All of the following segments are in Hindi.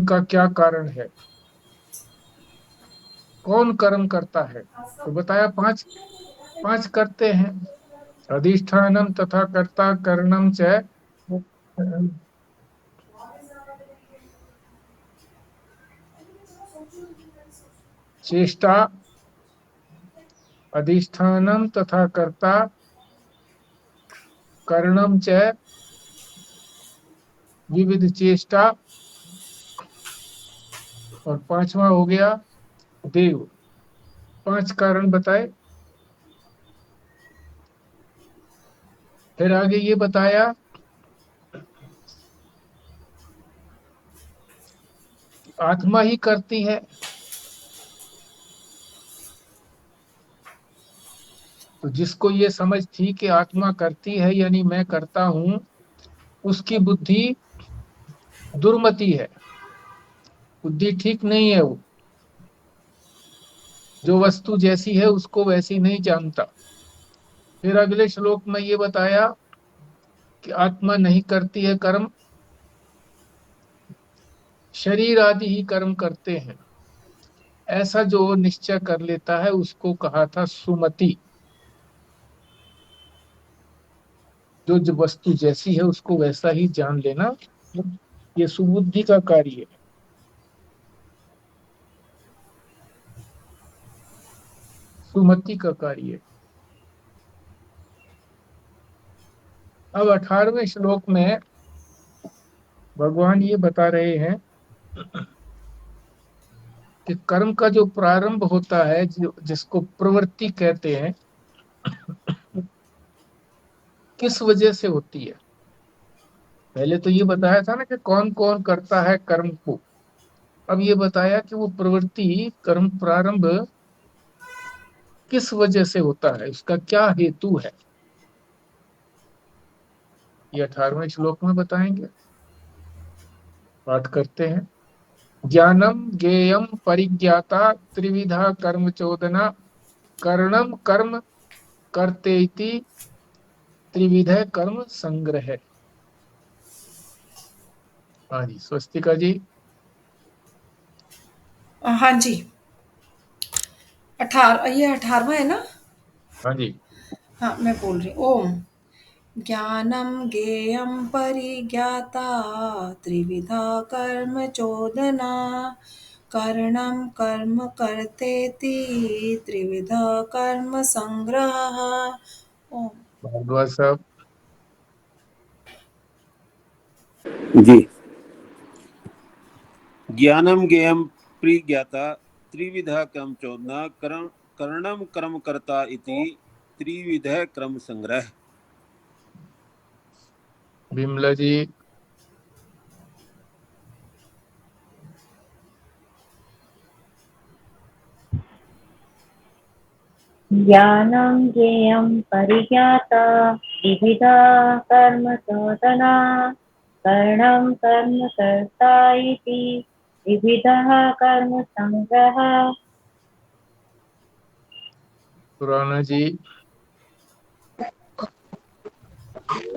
का क्या कारण है? कौन कर्म करता है? तो बताया पांच। पांच करते हैं। अधिष्ठानम तथा कर्ता करणम च चेष्टा। अधिष्ठानम तथा कर्ता करणम च विविध चेष्टा। और पांचवा हो गया देव। पांच कारण बताए। फिर आगे ये बताया कि आत्मा ही करती है। तो जिसको ये समझ थी कि आत्मा करती है यानी मैं करता हूं, उसकी बुद्धि दुर्मति है। बुद्धि ठीक नहीं है। वो जो वस्तु जैसी है उसको वैसी नहीं जानता। फिर अगले श्लोक में ये बताया कि आत्मा नहीं करती है कर्म, शरीर आदि ही कर्म करते हैं। ऐसा जो निश्चय कर लेता है उसको कहा था सुमति। जो वस्तु जैसी है उसको वैसा ही जान लेना, ये सुबुद्धि का कार्य है। सुमति का कार्य है। अब 18वें श्लोक में भगवान ये बता रहे हैं कि कर्म का जो प्रारंभ होता है, जिसको प्रवृत्ति कहते हैं, किस वजह से होती है। पहले तो ये बताया था ना कि कौन कौन करता है कर्म को। अब ये बताया कि वो प्रवृत्ति कर्म प्रारंभ किस वजह से होता है, उसका क्या हेतु है, ये 18वें श्लोक में बताएंगे। पाठ करते हैं। ज्ञानम ज्ञेयम परिज्ञाता त्रिविधा कर्म चोदना कर्णम कर्म कर्तेति त्रिविध कर्म संग्रह। हाँ जी, स्वस्तिका जी। हाँ जी। ये 18वां है ना? हाँ जी। हाँ, मैं बोल रही हूँ। ओम ज्ञानं ज्ञेयं परिज्ञाता त्रिविधा कर्म चोदना करणं कर्म कर्तेति त्रिविधा कर्म संग्रहः। ओम। भारद्वाज साहब। जी। ज्ञानम ज्ञेयम परिज्ञाता त्रिविधा क्रम चोदना कर्णम कर्म कर्ता इति त्रिविध क्रम संग्रह। बिमला जी। ज्ञानं ज्ञेयं परिज्ञाता विविधा कर्म चोदना कर्णं कर्म कर्ता इति विविधः कर्म संग्रहः। पुराना जी।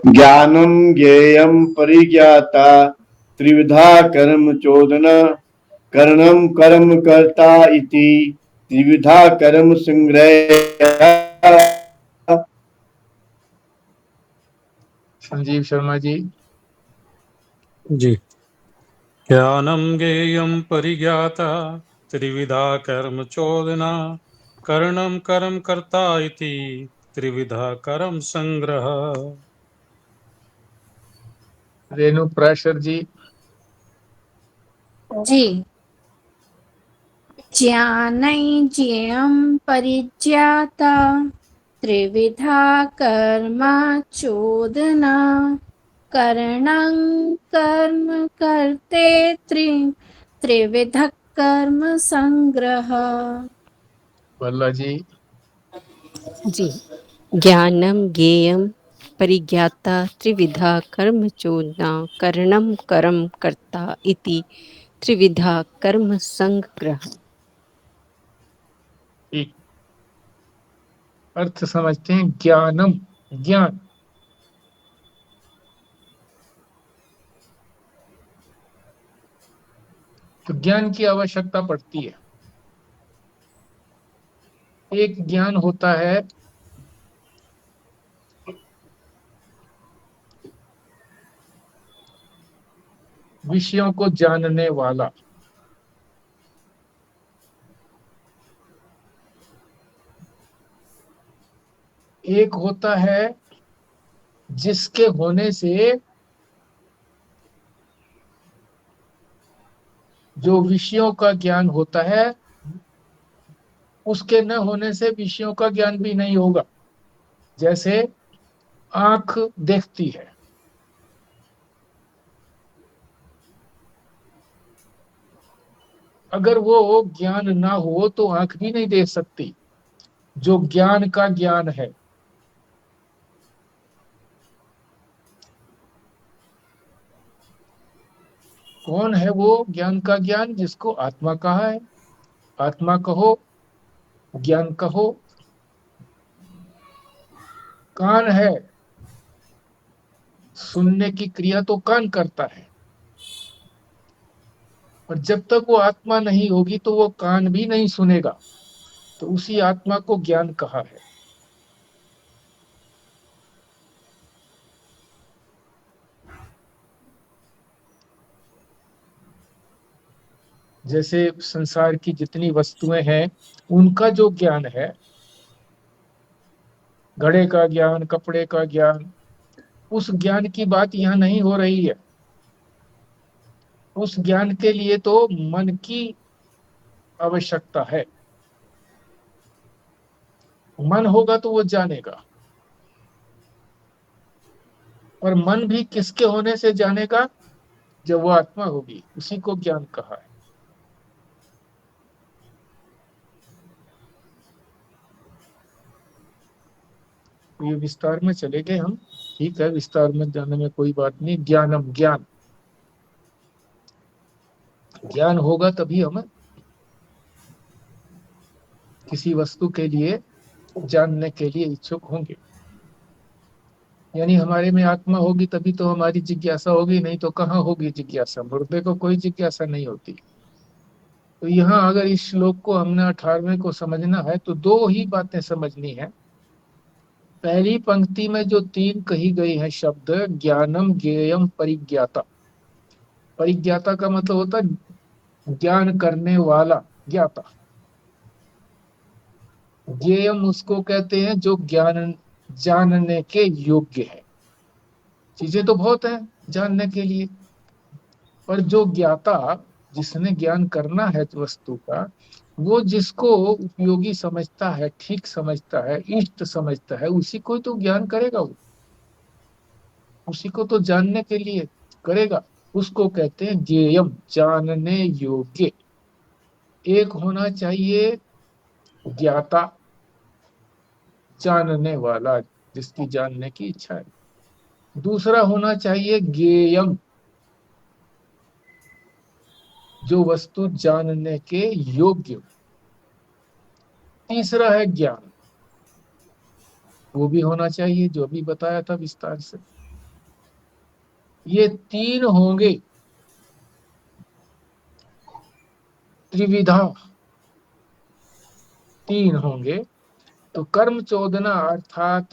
ज्ञानं ज्ञेयं परिज्ञाता त्रिविधा कर्म चोदना कर्णं कर्म कर्ता इति त्रिविधा कर्म संग्रह। संजीव शर्मा जी। जी। ज्ञानं ज्ञेयं परिज्ञाता त्रिविधा कर्म चोदना कर्णं कर्म कर्ता इति त्रिविधा कर्म संग्रह। रेणु प्राशर जी। जी। ज्ञानैर्ज्ञेयं परिज्ञाता त्रिविधा कर्म चोदना करणं कर्म कर्ते त्रिविधः कर्म संग्रह। भल्ला जी। जी। ज्ञानं ज्ञेयं परिज्ञाता त्रिविधा कर्म चोदना करणं कर्म कर्ता इति त्रिविधा कर्म संग्रह। ठीक। अर्थ समझते हैं। ज्ञानम, ज्ञान। तो ज्ञान की आवश्यकता पड़ती है। एक ज्ञान होता है विषयों को जानने वाला, एक होता है जिसके होने से जो विषयों का ज्ञान होता है, उसके न होने से विषयों का ज्ञान भी नहीं होगा। जैसे आंख देखती है, अगर वो ज्ञान ना हो तो आंख भी नहीं देख सकती। जो ज्ञान का ज्ञान है, कौन है वो ज्ञान का ज्ञान? जिसको आत्मा कहा है। आत्मा कहो, ज्ञान कहो। कान है, सुनने की क्रिया तो कान करता है, और जब तक वो आत्मा नहीं होगी तो वो कान भी नहीं सुनेगा। तो उसी आत्मा को ज्ञान कहा है। जैसे संसार की जितनी वस्तुएं हैं, उनका जो ज्ञान है, घड़े का ज्ञान, कपड़े का ज्ञान, उस ज्ञान की बात यहाँ नहीं हो रही है। उस ज्ञान के लिए तो मन की आवश्यकता है। मन होगा तो वो जानेगा, और मन भी किसके होने से जानेगा? जब वो आत्मा होगी, उसी को ज्ञान कहा है। तो ये विस्तार में चले गए हम, ठीक है, विस्तार में जाने में कोई बात नहीं। ज्ञानम, ज्ञान, ज्ञान होगा तभी हम किसी वस्तु के लिए जानने के लिए इच्छुक होंगे। यानी हमारे में आत्मा होगी तभी तो हमारी जिज्ञासा होगी, नहीं तो कहाँ होगी जिज्ञासा? मुर्दे को कोई जिज्ञासा नहीं होती। तो यहाँ अगर इस श्लोक को हमने 18वें को समझना है तो दो ही बातें समझनी है। पहली पंक्ति में जो तीन कही गई है शब्द, ज्ञानम ज्ञेयम परिज्ञाता। परिज्ञाता का मतलब होता है ज्ञान करने वाला, ज्ञाता। ज्ञेयम उसको कहते हैं जो ज्ञान जानने के योग्य है। चीजें तो बहुत हैं जानने के लिए, पर जो ज्ञाता, जिसने ज्ञान करना है वस्तु का, वो जिसको उपयोगी समझता है, ठीक समझता है, इष्ट समझता है, उसी को तो ज्ञान करेगा। वो उसी को तो जानने के लिए करेगा। उसको कहते हैं ज्ञेयम, जानने योग्य। एक होना चाहिए ज्ञाता, जानने वाला, जिसकी जानने की इच्छा है। दूसरा होना चाहिए ज्ञेयम, जो वस्तु जानने के योग्य। तीसरा है ज्ञान, वो भी होना चाहिए, जो भी बताया था विस्तार से। ये तीन होंगे, त्रिविधा, तीन होंगे तो कर्म चोदना अर्थात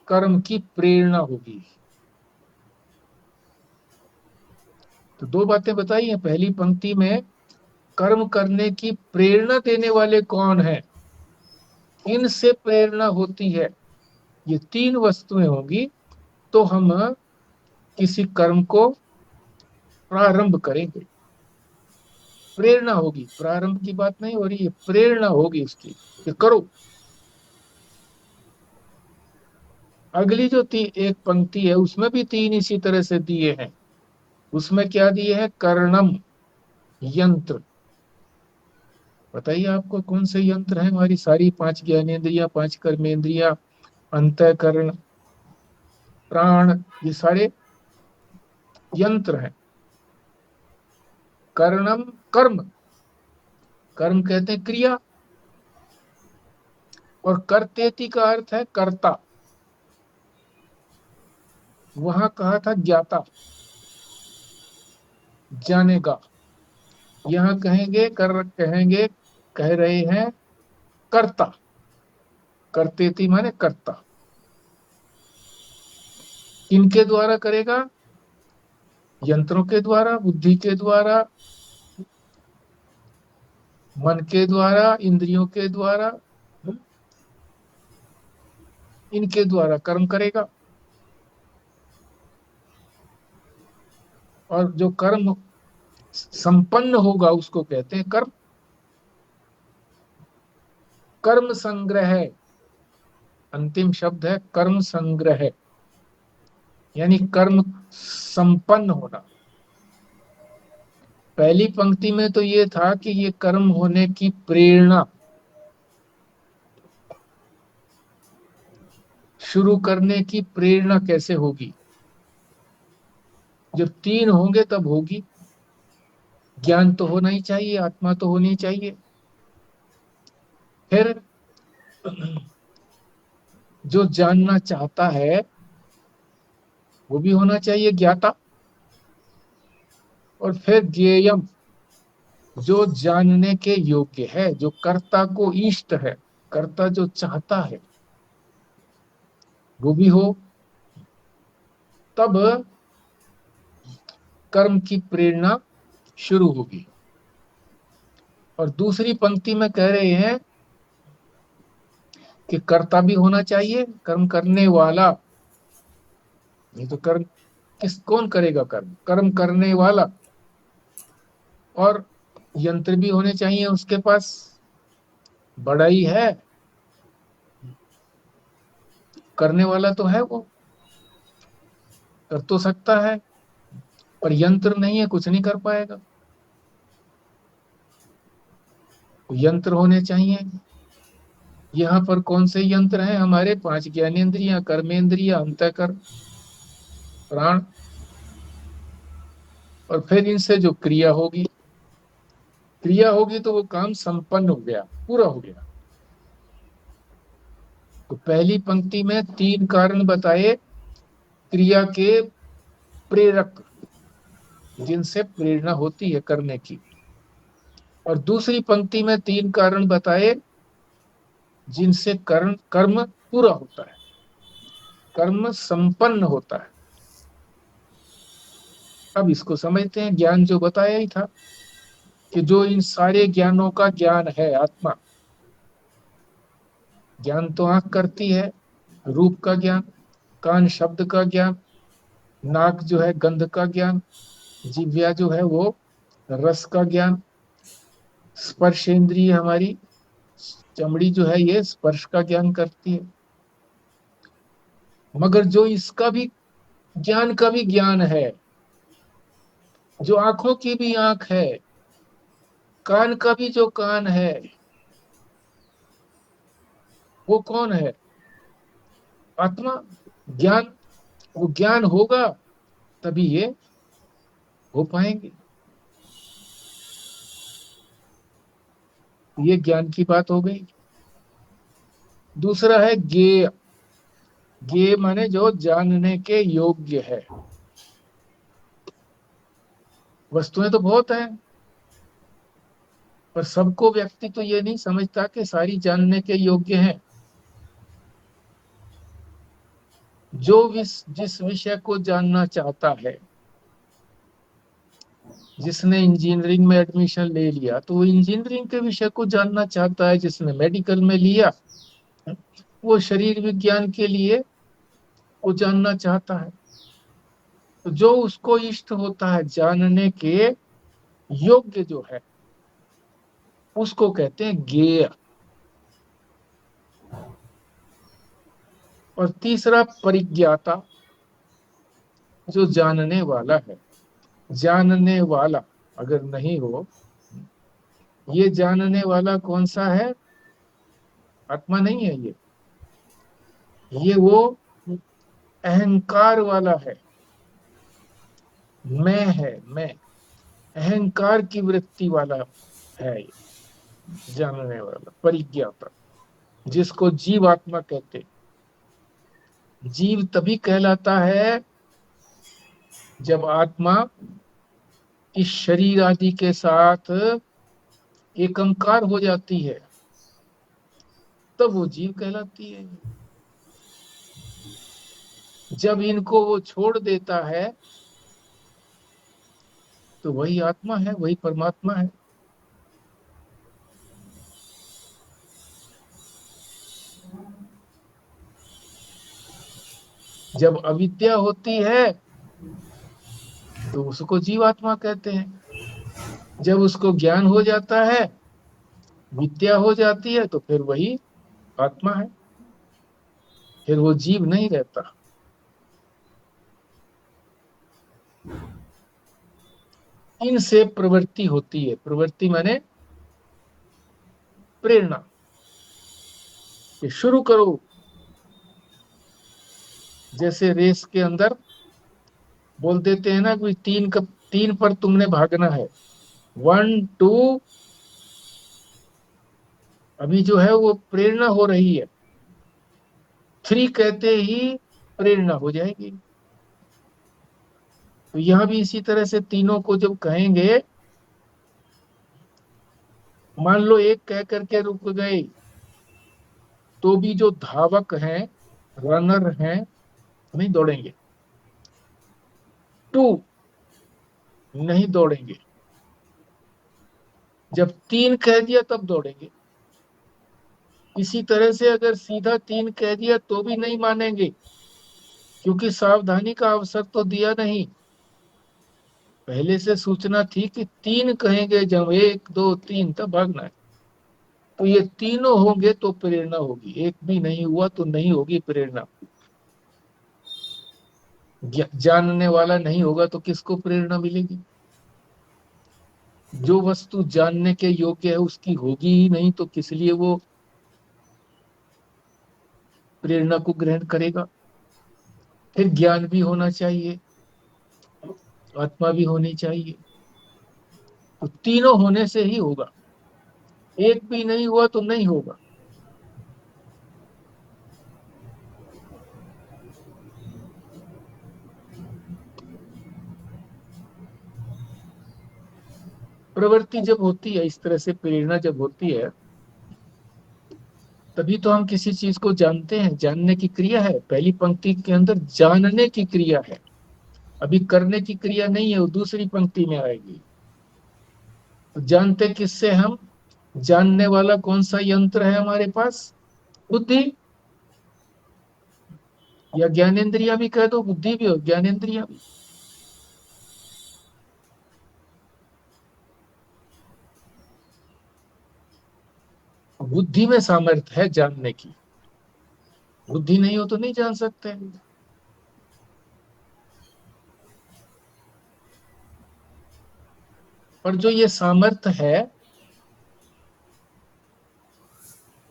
कर्म की प्रेरणा होगी। तो दो बातें बताई हैं पहली पंक्ति में। कर्म करने की प्रेरणा देने वाले कौन है? इनसे प्रेरणा होती है। ये तीन वस्तुएं होंगी तो हम किसी कर्म को प्रारंभ करेंगे। प्रेरणा होगी, प्रारंभ की बात नहीं हो रही है, प्रेरणा होगी उसकी कि करो। अगली जो एक पंक्ति है उसमें भी तीन इसी तरह से दिए हैं। उसमें क्या दिए हैं? कर्णम, यंत्र। बताइए आपको कौन से यंत्र हैं? हमारी सारी पांच ज्ञानेंद्रियां, पांच कर्मेंद्रियां, अंतःकरण, प्राण, ये सारे यंत्र हैं। कर्णम, कर्म, कर्म कहते हैं क्रिया, और कर्तेति का अर्थ है कर्ता। वहां कहा था ज्ञाता, जानेगा। यहाँ कहेंगे, कह रहे हैं कर्ता, कर्तेति माने कर्ता। किनके द्वारा करेगा? यंत्रों के द्वारा, बुद्धि के द्वारा, मन के द्वारा, इंद्रियों के द्वारा, इनके द्वारा कर्म करेगा। और जो कर्म संपन्न होगा उसको कहते हैं कर्म। कर्म संग्रह, अंतिम शब्द है कर्म संग्रह, यानी कर्म संपन्न होना। पहली पंक्ति में तो ये था कि ये कर्म होने की प्रेरणा, शुरू करने की प्रेरणा कैसे होगी? जब 3 होंगे तब होगी। ज्ञान तो होना ही चाहिए, आत्मा तो होनी चाहिए। फिर जो जानना चाहता है वो भी होना चाहिए, ज्ञाता। और फिर ज्ञेयम, जो जानने के योग्य है, जो कर्ता को इष्ट है, कर्ता जो चाहता है वो भी हो। तब कर्म की प्रेरणा शुरू होगी। और दूसरी पंक्ति में कह रहे हैं कि कर्ता भी होना चाहिए, कर्म करने वाला। नहीं तो कर्म कौन करेगा? कर्म करने वाला। और यंत्र भी होने चाहिए उसके पास। बड़ा ही है, करने वाला तो है, वो कर तो सकता है, पर यंत्र नहीं है, कुछ नहीं कर पाएगा। यंत्र होने चाहिए। यहाँ पर कौन से यंत्र हैं? हमारे 5 ज्ञानेंद्रियां, कर्मेंद्रियां, अंतःकरण, प्राण। और फिर इनसे जो क्रिया होगी तो वो काम संपन्न हो गया, पूरा हो गया। तो पहली पंक्ति में 3 कारण बताए क्रिया के प्रेरक, जिनसे प्रेरणा होती है करने की। और दूसरी पंक्ति में 3 कारण बताए जिनसे कर्म पूरा होता है, कर्म संपन्न होता है। अब इसको समझते हैं। ज्ञान जो बताया ही था कि जो इन सारे ज्ञानों का ज्ञान है, आत्मा। ज्ञान तो आंख करती है, रूप का ज्ञान, कान शब्द का ज्ञान, नाक जो है गंध का ज्ञान, जिह्वा जो है वो रस का ज्ञान, स्पर्शेंद्रिय हमारी चमड़ी जो है ये स्पर्श का ज्ञान करती है। मगर जो इसका भी ज्ञान का भी ज्ञान है, जो आंखों की भी आंख है, कान का भी जो कान है, वो कौन है? आत्मा। ज्ञान, वो ज्ञान होगा तभी ये हो पाएंगे। ये ज्ञान की बात हो गई। दूसरा है ज्ञेय। ज्ञेय माने जो जानने के योग्य है। वस्तुएं तो बहुत हैं, पर सबको व्यक्ति तो ये नहीं समझता कि सारी जानने के योग्य हैं। जो जिस विषय को जानना चाहता है, जिसने इंजीनियरिंग में एडमिशन ले लिया तो वो इंजीनियरिंग के विषय को जानना चाहता है। जिसने मेडिकल में लिया वो शरीर विज्ञान के लिए वो जानना चाहता है। तो जो उसको इष्ट होता है, जानने के योग्य जो है, उसको कहते हैं ज्ञेय। और तीसरा परिज्ञाता, जो जानने वाला है। जानने वाला अगर नहीं हो, ये जानने वाला कौन सा है? आत्मा नहीं है ये वो अहंकार वाला है। मैं है, मैं अहंकार की वृत्ति वाला है ये जानने वाला, परिज्ञाता, जिसको जीव आत्मा कहते। जीव तभी कहलाता है जब आत्मा इस शरीर आदि के साथ एकंकार हो जाती है, तब वो जीव कहलाती है। जब इनको वो छोड़ देता है तो वही आत्मा है, वही परमात्मा है। जब अविद्या होती है तो उसको जीवात्मा कहते हैं। जब उसको ज्ञान हो जाता है, विद्या हो जाती है, तो फिर वही आत्मा है, फिर वो जीव नहीं रहता। इनसे प्रवृत्ति होती है। प्रवृत्ति माने प्रेरणा, कि शुरू करो। जैसे रेस के अंदर बोल देते हैं ना कि तीन पर तुमने भागना है, 1 2। अभी जो है वो प्रेरणा हो रही है, 3 कहते ही प्रेरणा हो जाएगी। तो यहां भी इसी तरह से तीनों को जब कहेंगे, मान लो 1 कह करके रुक गए, तो भी जो धावक हैं, रनर हैं, नहीं दौड़ेंगे। 2 नहीं दौड़ेंगे। जब 3 कह दिया तब दौड़ेंगे। इसी तरह से अगर सीधा 3 कह दिया तो भी नहीं मानेंगे, क्योंकि सावधानी का अवसर तो दिया नहीं। पहले से सूचना थी कि 3 कहेंगे, जब 1 2 3 तब भागना है। तो ये तीनों होंगे तो प्रेरणा होगी, एक भी नहीं हुआ तो नहीं होगी प्रेरणा। जानने वाला नहीं होगा तो किसको प्रेरणा मिलेगी? जो वस्तु जानने के योग्य है उसकी होगी ही नहीं, तो किस लिए वो प्रेरणा को ग्रहण करेगा? फिर ज्ञान भी होना चाहिए, आत्मा भी होनी चाहिए। तो तीनों होने से ही होगा, एक भी नहीं हुआ तो नहीं होगा। प्रवृत्ति जब होती है, इस तरह से प्रेरणा जब होती है, तभी तो हम किसी चीज को जानते हैं। जानने की क्रिया है, पहली पंक्ति के अंदर जानने की क्रिया है, अभी करने की क्रिया नहीं है, वो दूसरी पंक्ति में आएगी। तो जानते किससे हम? जानने वाला कौन सा यंत्र है हमारे पास? बुद्धि, या ज्ञानेंद्रिया भी कह दो, बुद्धि भी और ज्ञानेंद्रिया भी। बुद्धि में सामर्थ्य है जानने की, बुद्धि नहीं हो तो नहीं जान सकते। पर जो ये सामर्थ्य है,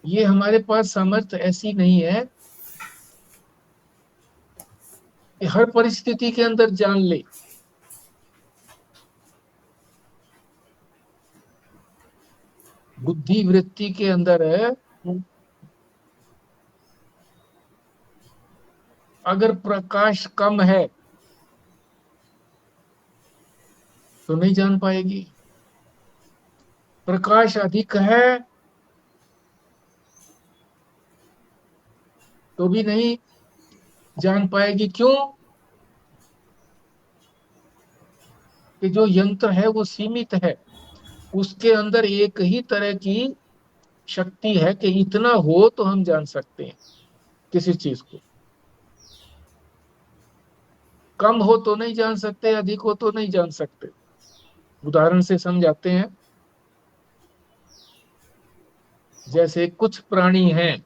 ये हमारे पास सामर्थ्य ऐसी नहीं है कि हर परिस्थिति के अंदर जान ले। बुद्धि वृत्ति के अंदर है, अगर प्रकाश कम है तो नहीं जान पाएगी, प्रकाश अधिक है तो भी नहीं जान पाएगी। क्यों? कि जो यंत्र है वो सीमित है, उसके अंदर एक ही तरह की शक्ति है कि इतना हो तो हम जान सकते हैं किसी चीज को, कम हो तो नहीं जान सकते, अधिक हो तो नहीं जान सकते। उदाहरण से समझाते हैं। जैसे कुछ प्राणी हैं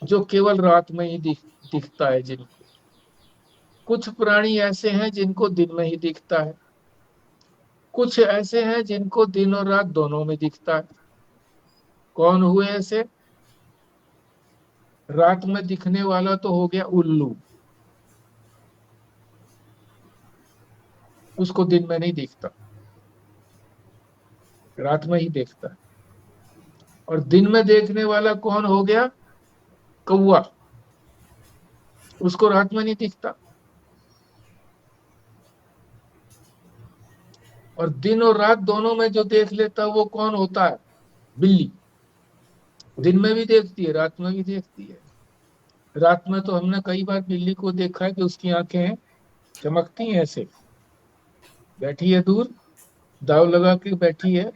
जो केवल रात में ही दिखता है जिनको, कुछ प्राणी ऐसे हैं जिनको दिन में ही दिखता है, कुछ ऐसे हैं जिनको दिन और रात दोनों में दिखता है। कौन हुए ऐसे? रात में दिखने वाला तो हो गया उल्लू, उसको दिन में नहीं दिखता, रात में ही देखता है। और दिन में देखने वाला कौन हो गया? कौवा, उसको रात में नहीं दिखता। और दिन और रात दोनों में जो देख लेता है वो कौन होता है? बिल्ली। दिन में भी देखती है, रात में भी देखती है। रात में तो हमने कई बार बिल्ली को देखा है कि उसकी आंखें चमकती हैं ऐसे, बैठी है दूर, दाव लगा के बैठी है,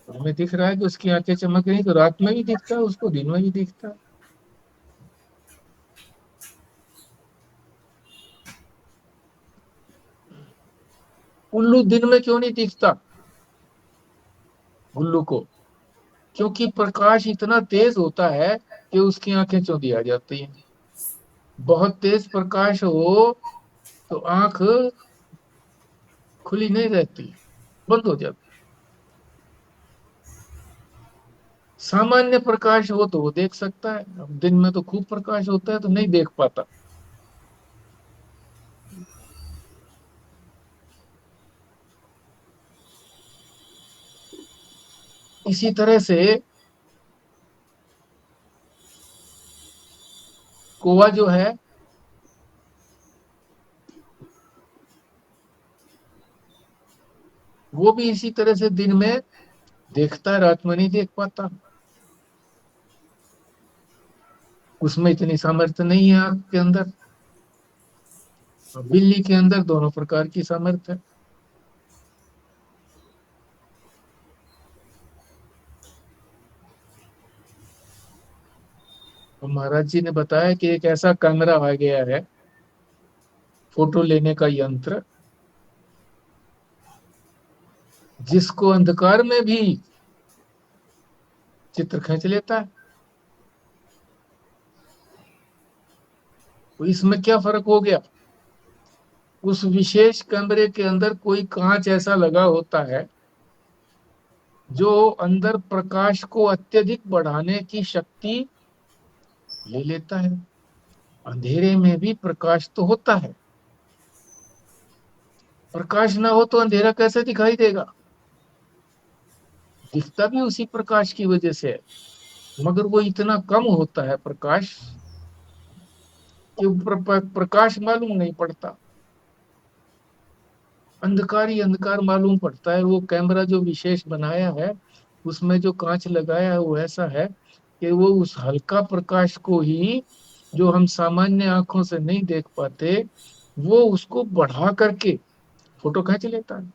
हमें दिख रहा है कि उसकी आंखें चमक रही, तो रात में भी दिखता है उसको, दिन में भी दिखता है। उल्लू दिन में क्यों नहीं दिखता उल्लू को? क्योंकि प्रकाश इतना तेज होता है कि उसकी आंखें चौंधी आ जाती हैं। बहुत तेज प्रकाश हो तो आंख खुली नहीं रहती, बंद हो जाती। सामान्य प्रकाश हो तो वो देख सकता है, अब दिन में तो खूब प्रकाश होता है तो नहीं देख पाता। इसी तरह से कौवा जो है वो भी इसी तरह से दिन में देखता है, रात में नहीं देख पाता। उसमें इतनी सामर्थ्य नहीं है आंख के अंदर। और बिल्ली के अंदर दोनों प्रकार की सामर्थ्य है। तो महाराज जी ने बताया कि एक ऐसा कैमरा आ गया है, फोटो लेने का यंत्र, जिसको अंधकार में भी चित्र खींच लेता है। तो इसमें क्या फर्क हो गया? उस विशेष कमरे के अंदर कोई कांच ऐसा लगा होता है जो अंदर प्रकाश को अत्यधिक बढ़ाने की शक्ति ले लेता है। अंधेरे में भी प्रकाश तो होता है, प्रकाश ना हो तो अंधेरा कैसे दिखाई देगा? दिखता भी उसी प्रकाश की वजह से है, मगर वो इतना कम होता है प्रकाश कि प्रकाश मालूम नहीं पड़ता, अंधकार ही अंधकार मालूम पड़ता है। वो कैमरा जो विशेष बनाया है उसमें जो कांच लगाया है वो ऐसा है कि वो उस हल्का प्रकाश को ही, जो हम सामान्य आंखों से नहीं देख पाते, वो उसको बढ़ा करके फोटो खींच लेता है।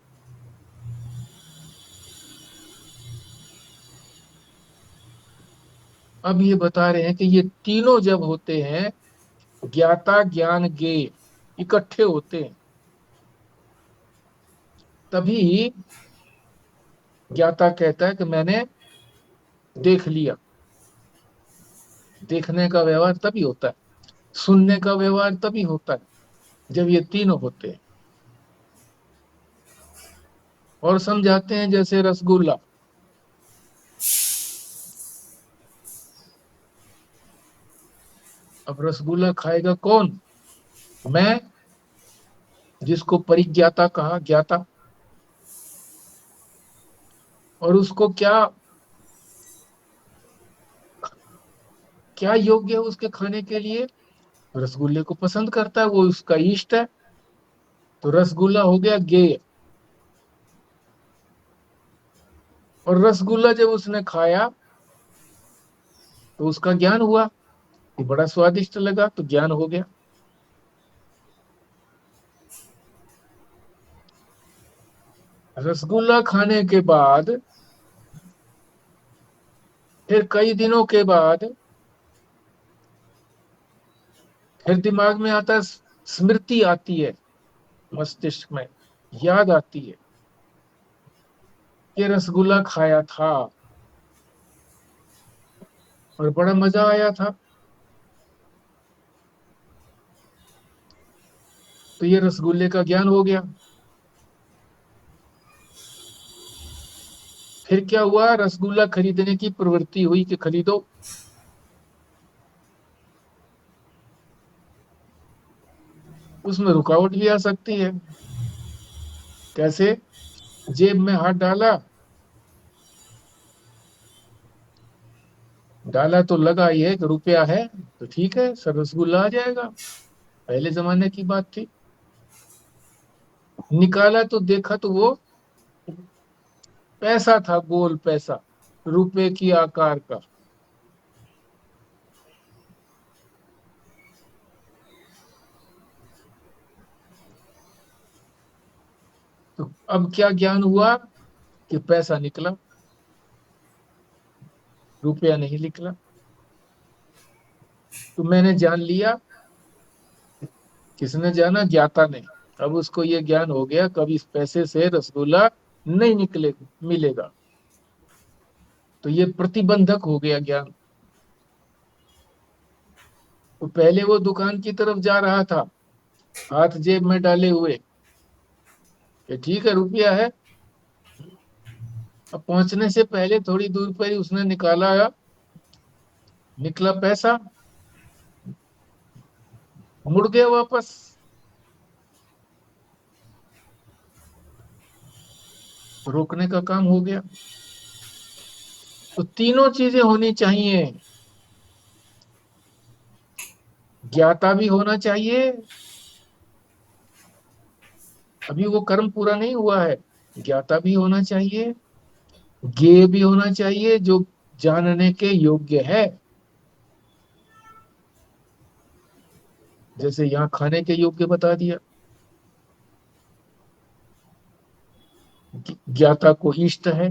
अब ये बता रहे हैं कि ये तीनों जब होते हैं, ज्ञाता ज्ञान ज्ञेय इकट्ठे होते हैं, तभी ज्ञाता कहता है कि मैंने देख लिया। देखने का व्यवहार तभी होता है, सुनने का व्यवहार तभी होता है जब ये तीनों होते हैं। और समझाते हैं जैसे रसगुल्ला, अब रसगुल्ला खाएगा कौन? मैं, जिसको परिज्ञाता कहा, ज्ञाता। और उसको क्या क्या योग्य है उसके खाने के लिए? रसगुल्ले को पसंद करता है, वो उसका इष्ट है, तो रसगुल्ला हो गया ज्ञेय। और रसगुल्ला जब उसने खाया तो उसका ज्ञान हुआ कि बड़ा स्वादिष्ट लगा, तो ज्ञान हो गया। रसगुल्ला खाने के बाद फिर कई दिनों के बाद फिर दिमाग में आता है, स्मृति आती है, मस्तिष्क में याद आती है कि रसगुल्ला खाया था और बड़ा मजा आया था। तो ये रसगुल्ले का ज्ञान हो गया। फिर क्या हुआ? रसगुल्ला खरीदने की प्रवृत्ति हुई कि खरीदो। उसमें रुकावट भी आ सकती है। कैसे? जेब में हाथ डाला, डाला तो लगा ये कि रुपया है तो ठीक है, सर रसगुल्ला आ जाएगा, पहले जमाने की बात थी। निकाला तो देखा तो वो पैसा था, गोल पैसा, रुपए की आकार का। तो अब क्या ज्ञान हुआ कि पैसा निकला, रुपया नहीं निकला। तो मैंने जान लिया। किसने जाना? ज्ञाता ने। अब उसको ये ज्ञान हो गया, कभी इस पैसे से रसगुल्ला नहीं निकले मिलेगा। तो ये प्रतिबंधक हो गया ज्ञान। तो पहले वो दुकान की तरफ जा रहा था, हाथ जेब में डाले हुए कि ठीक है रुपया है। अब पहुंचने से पहले थोड़ी दूर पर ही उसने निकला पैसा, मुड़ गया वापस। रोकने का काम हो गया। तो तीनों चीजें होनी चाहिए। ज्ञाता भी होना चाहिए, अभी वो कर्म पूरा नहीं हुआ है। ज्ञाता भी होना चाहिए, ज्ञेय भी होना चाहिए, जो जानने के योग्य है। जैसे यहाँ खाने के योग्य बता दिया, ज्ञाता को इष्ट है।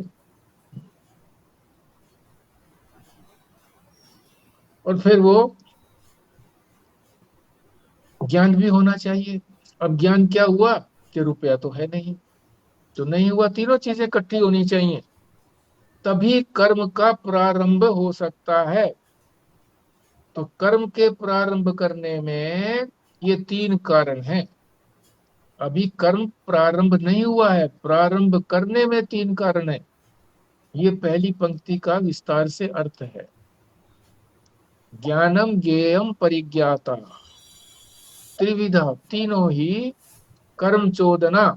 और फिर वो ज्ञान भी होना चाहिए। अब ज्ञान क्या हुआ कि रुपया तो है नहीं, तो नहीं हुआ। तीनों चीजें इकट्ठी होनी चाहिए, तभी कर्म का प्रारंभ हो सकता है। तो कर्म के प्रारंभ करने में ये तीन कारण हैं। अभी कर्म प्रारंभ नहीं हुआ है, प्रारंभ करने में तीन कारण है। ये पहली पंक्ति का विस्तार से अर्थ है। ज्ञानम ज्ञेयम परिज्ञाता त्रिविधा, तीनों ही कर्म चोदना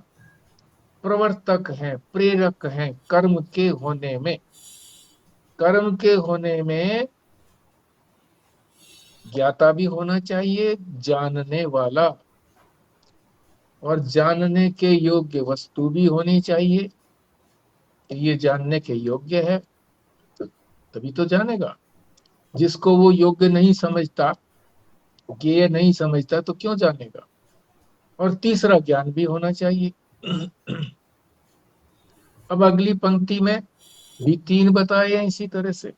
प्रवर्तक हैं, प्रेरक हैं कर्म के होने में। कर्म के होने में ज्ञाता भी होना चाहिए, जानने वाला, और जानने के योग्य वस्तु भी होनी चाहिए। ये जानने के योग्य है तो तभी तो जानेगा। जिसको वो योग्य नहीं समझता, ज्ञेय नहीं समझता, तो क्यों जानेगा। और तीसरा ज्ञान भी होना चाहिए। अब अगली पंक्ति में भी तीन बताए हैं इसी तरह से।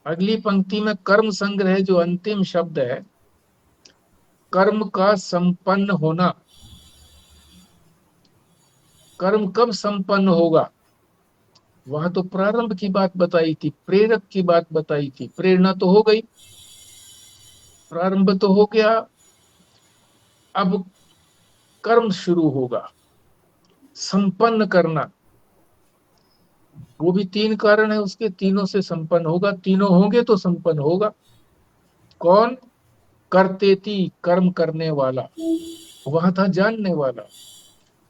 अगली पंक्ति में कर्म संग्रह जो अंतिम शब्द है, कर्म का संपन्न होना। कर्म कब संपन्न होगा? वहां तो प्रारंभ की बात बताई थी, प्रेरक की बात बताई थी। प्रेरणा तो हो गई, प्रारंभ तो हो गया, अब कर्म शुरू होगा, संपन्न करना। वो भी तीन कारण है उसके, तीनों से संपन्न होगा। तीनों होंगे तो संपन्न होगा। कौन? कर्तेति, कर्म करने वाला। वहां था जानने वाला,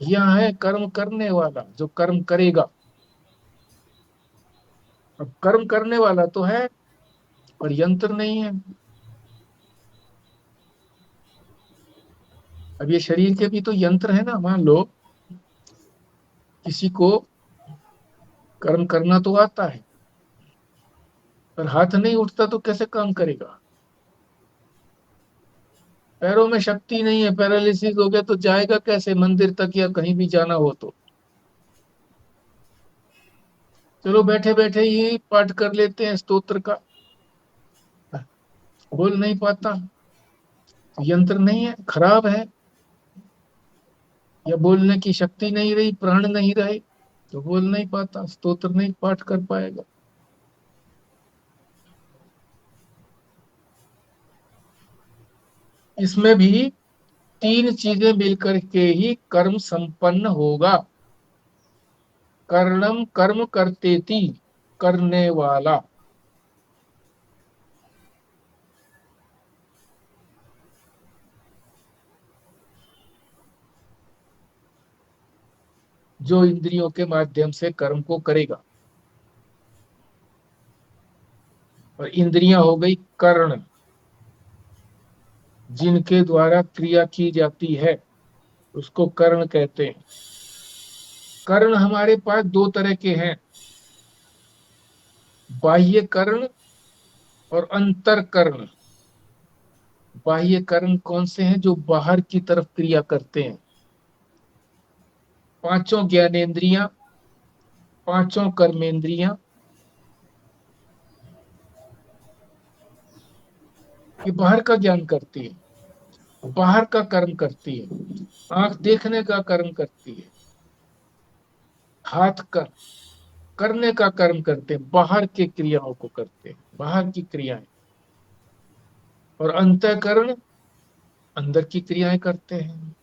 यहाँ है कर्म करने वाला, जो कर्म करेगा। अब कर्म करने वाला तो है पर यंत्र नहीं है। अब ये शरीर के भी तो यंत्र है ना। मान लो किसी को कर्म करना तो आता है पर हाथ नहीं उठता तो कैसे काम करेगा? पैरों में शक्ति नहीं है, पैरालिसिस हो गया तो जाएगा कैसे मंदिर तक या कहीं भी जाना हो तो? चलो बैठे बैठे ही पाठ कर लेते हैं स्तोत्र का, बोल नहीं पाता, यंत्र नहीं है, खराब है, या बोलने की शक्ति नहीं रही, प्राण नहीं रहे तो बोल नहीं पाता, स्तोत्र नहीं पाठ कर पाएगा। इसमें भी तीन चीजें मिलकर के ही कर्म संपन्न होगा। कर्णम कर्म करतेति, करने वाला। जो इंद्रियों के माध्यम से कर्म को करेगा। और इंद्रियां हो गई कर्ण, जिनके द्वारा क्रिया की जाती है, उसको कर्ण कहते हैं। कर्ण हमारे पास दो तरह के हैं, बाह्य कर्ण और अंतर कर्ण। बाह्य कर्ण कौन से हैं? जो बाहर की तरफ क्रिया करते हैं। पांचों ज्ञानेंद्रियां, पांचों कर्मेंद्रियां, ये बाहर का ज्ञान करती है, बाहर का कर्म करती है। आंख देखने का कर्म करती है, हाथ का करने का कर्म करते हैं, बाहर के क्रियाओं को करते हैं, बाहर की क्रियाएं। और अंतःकरण अंदर की क्रियाएं करते हैं।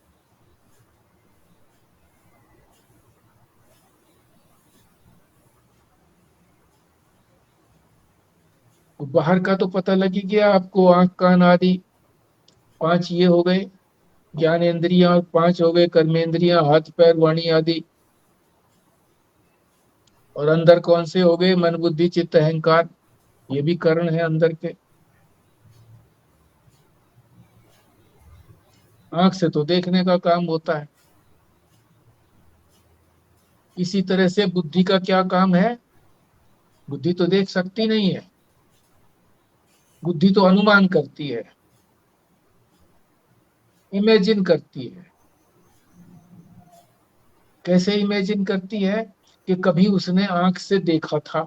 बाहर का तो पता लग ही गया आपको, आंख कान आदि पांच ये हो गए ज्ञानेंद्रियां, और पांच हो गए कर्मेंद्रियां, हाथ पैर वाणी आदि। और अंदर कौन से हो गए? मन बुद्धि चित्त अहंकार, ये भी कर्ण है अंदर के। आंख से तो देखने का काम होता है। इसी तरह से बुद्धि का क्या काम है? बुद्धि तो देख सकती नहीं है, बुद्धि तो अनुमान करती है, इमेजिन करती है। कैसे इमेजिन करती है? कि कभी उसने आंख से देखा था,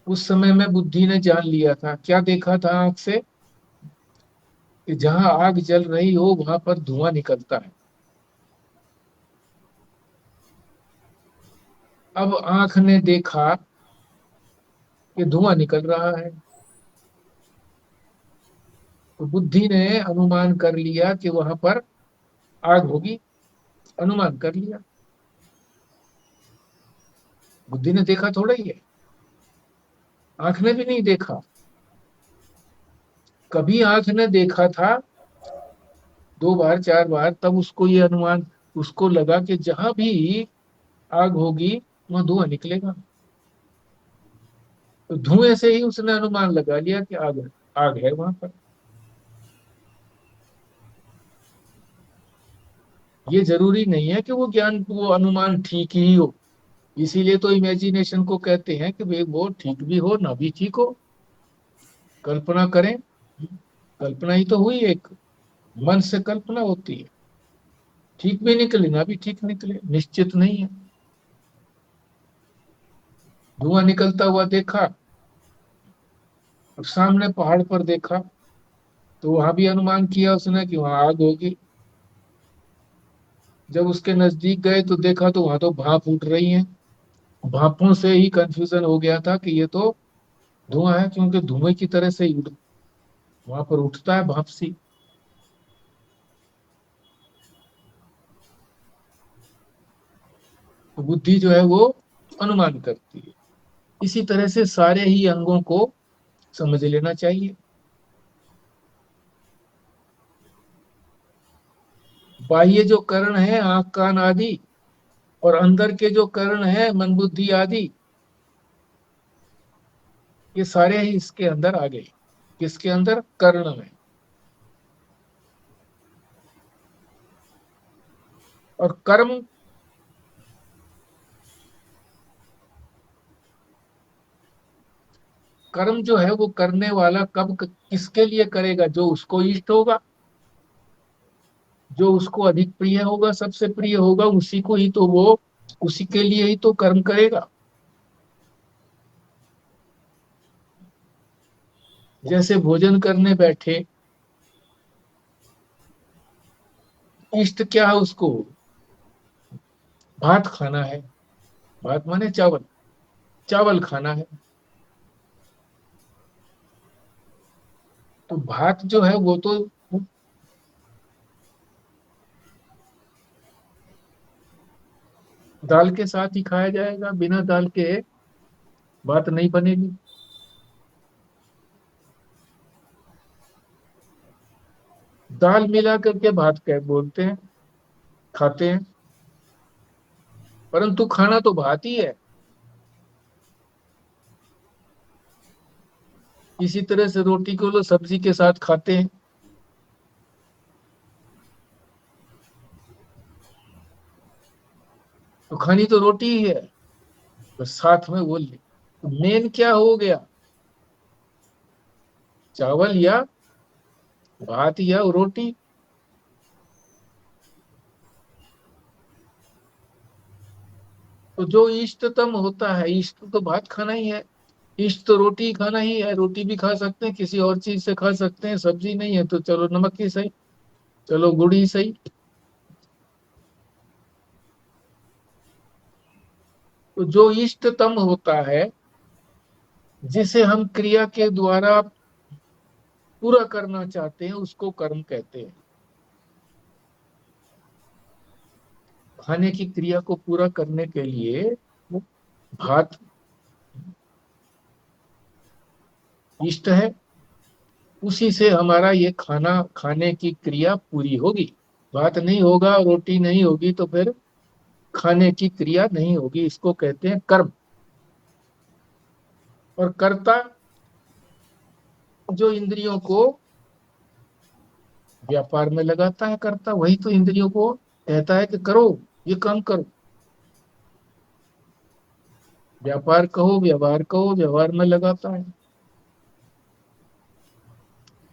उस समय में बुद्धि ने जान लिया था। क्या देखा था आंख से? कि जहां आग जल रही हो वहां पर धुआं निकलता है। अब आंख ने देखा कि धुआं निकल रहा है, तो बुद्धि ने अनुमान कर लिया कि वहां पर आग होगी, अनुमान कर लिया। बुद्धि ने देखा थोड़ा ही है, आंख ने भी नहीं देखा। कभी आंख ने देखा था 2 बार 4 बार, तब उसको ये अनुमान, उसको लगा कि जहां भी आग होगी वहां धुआं निकलेगा। तो धुएं से ही उसने अनुमान लगा लिया कि आग आग है वहां पर। ये जरूरी नहीं है कि वो ज्ञान, वो अनुमान ठीक ही हो। इसीलिए तो इमेजिनेशन को कहते हैं कि भाई वो ठीक भी हो ना भी ठीक हो, कल्पना करें। कल्पना ही तो हुई एक, मन से कल्पना होती है। ठीक भी निकले ना भी ठीक निकले, निश्चित नहीं है। धुआं निकलता हुआ देखा, और सामने पहाड़ पर देखा, तो वहां भी अनुमान किया उसने कि वहां आग होगी। जब उसके नजदीक गए तो देखा तो वहां तो भाप उठ रही हैं। भापों से ही कंफ्यूजन हो गया था कि ये तो धुआं है, क्योंकि धुएं की तरह से ही वहां पर उठता है भाप सी। तो बुद्धि जो है वो अनुमान करती है। इसी तरह से सारे ही अंगों को समझ लेना चाहिए। बाह्य जो कर्ण है आंख कान आदि, और अंदर के जो कर्ण है मन बुद्धि आदि, ये सारे ही इसके अंदर आ गए। किसके अंदर? कर्ण में। और कर्म, कर्म जो है वो करने वाला कब किसके लिए करेगा? जो उसको इष्ट होगा, जो उसको अधिक प्रिय होगा, सबसे प्रिय होगा, उसी को ही तो वो, उसी के लिए ही तो कर्म करेगा। जैसे भोजन करने बैठे, इष्ट क्या है उसको? भात खाना है। भात माने चावल, चावल खाना है। तो भात जो है वो तो दाल के साथ ही खाया जाएगा, बिना दाल के भात नहीं बनेगी। दाल मिला करके भात कह बोलते हैं, खाते हैं, परंतु खाना तो भात ही है। इसी तरह से रोटी को लोग सब्जी के साथ खाते हैं। खानी तो रोटी ही है, बस साथ में बोल ले। तो मेन क्या हो गया, चावल या भात या रोटी। तो जो इष्टतम होता है, इष्ट तो भात खाना ही है, इष्ट तो रोटी ही खाना ही है। रोटी भी खा सकते हैं, किसी और चीज से खा सकते हैं, सब्जी नहीं है तो चलो नमक ही सही, चलो गुड़ ही सही। तो जो इष्टतम होता है, जिसे हम क्रिया के द्वारा पूरा करना चाहते हैं, उसको कर्म कहते हैं। खाने की क्रिया को पूरा करने के लिए वो भात इष्ट है, उसी से हमारा ये खाना खाने की क्रिया पूरी होगी। भात नहीं होगा, रोटी नहीं होगी, तो फिर खाने की क्रिया नहीं होगी। इसको कहते हैं कर्म। और कर्ता जो इंद्रियों को व्यापार में लगाता है, कर्ता वही तो इंद्रियों को कहता है कि करो, ये काम करो। व्यापार कहो, व्यवहार कहो, व्यवहार में लगाता है।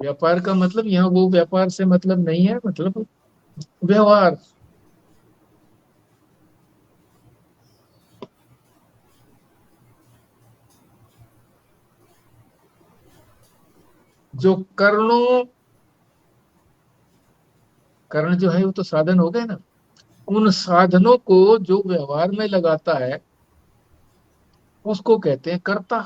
व्यापार का मतलब यहाँ वो व्यापार से मतलब नहीं है, मतलब व्यवहार। जो कर्णों, कर्ण जो है वो तो साधन हो गए ना, उन साधनों को जो व्यवहार में लगाता है उसको कहते हैं कर्ता।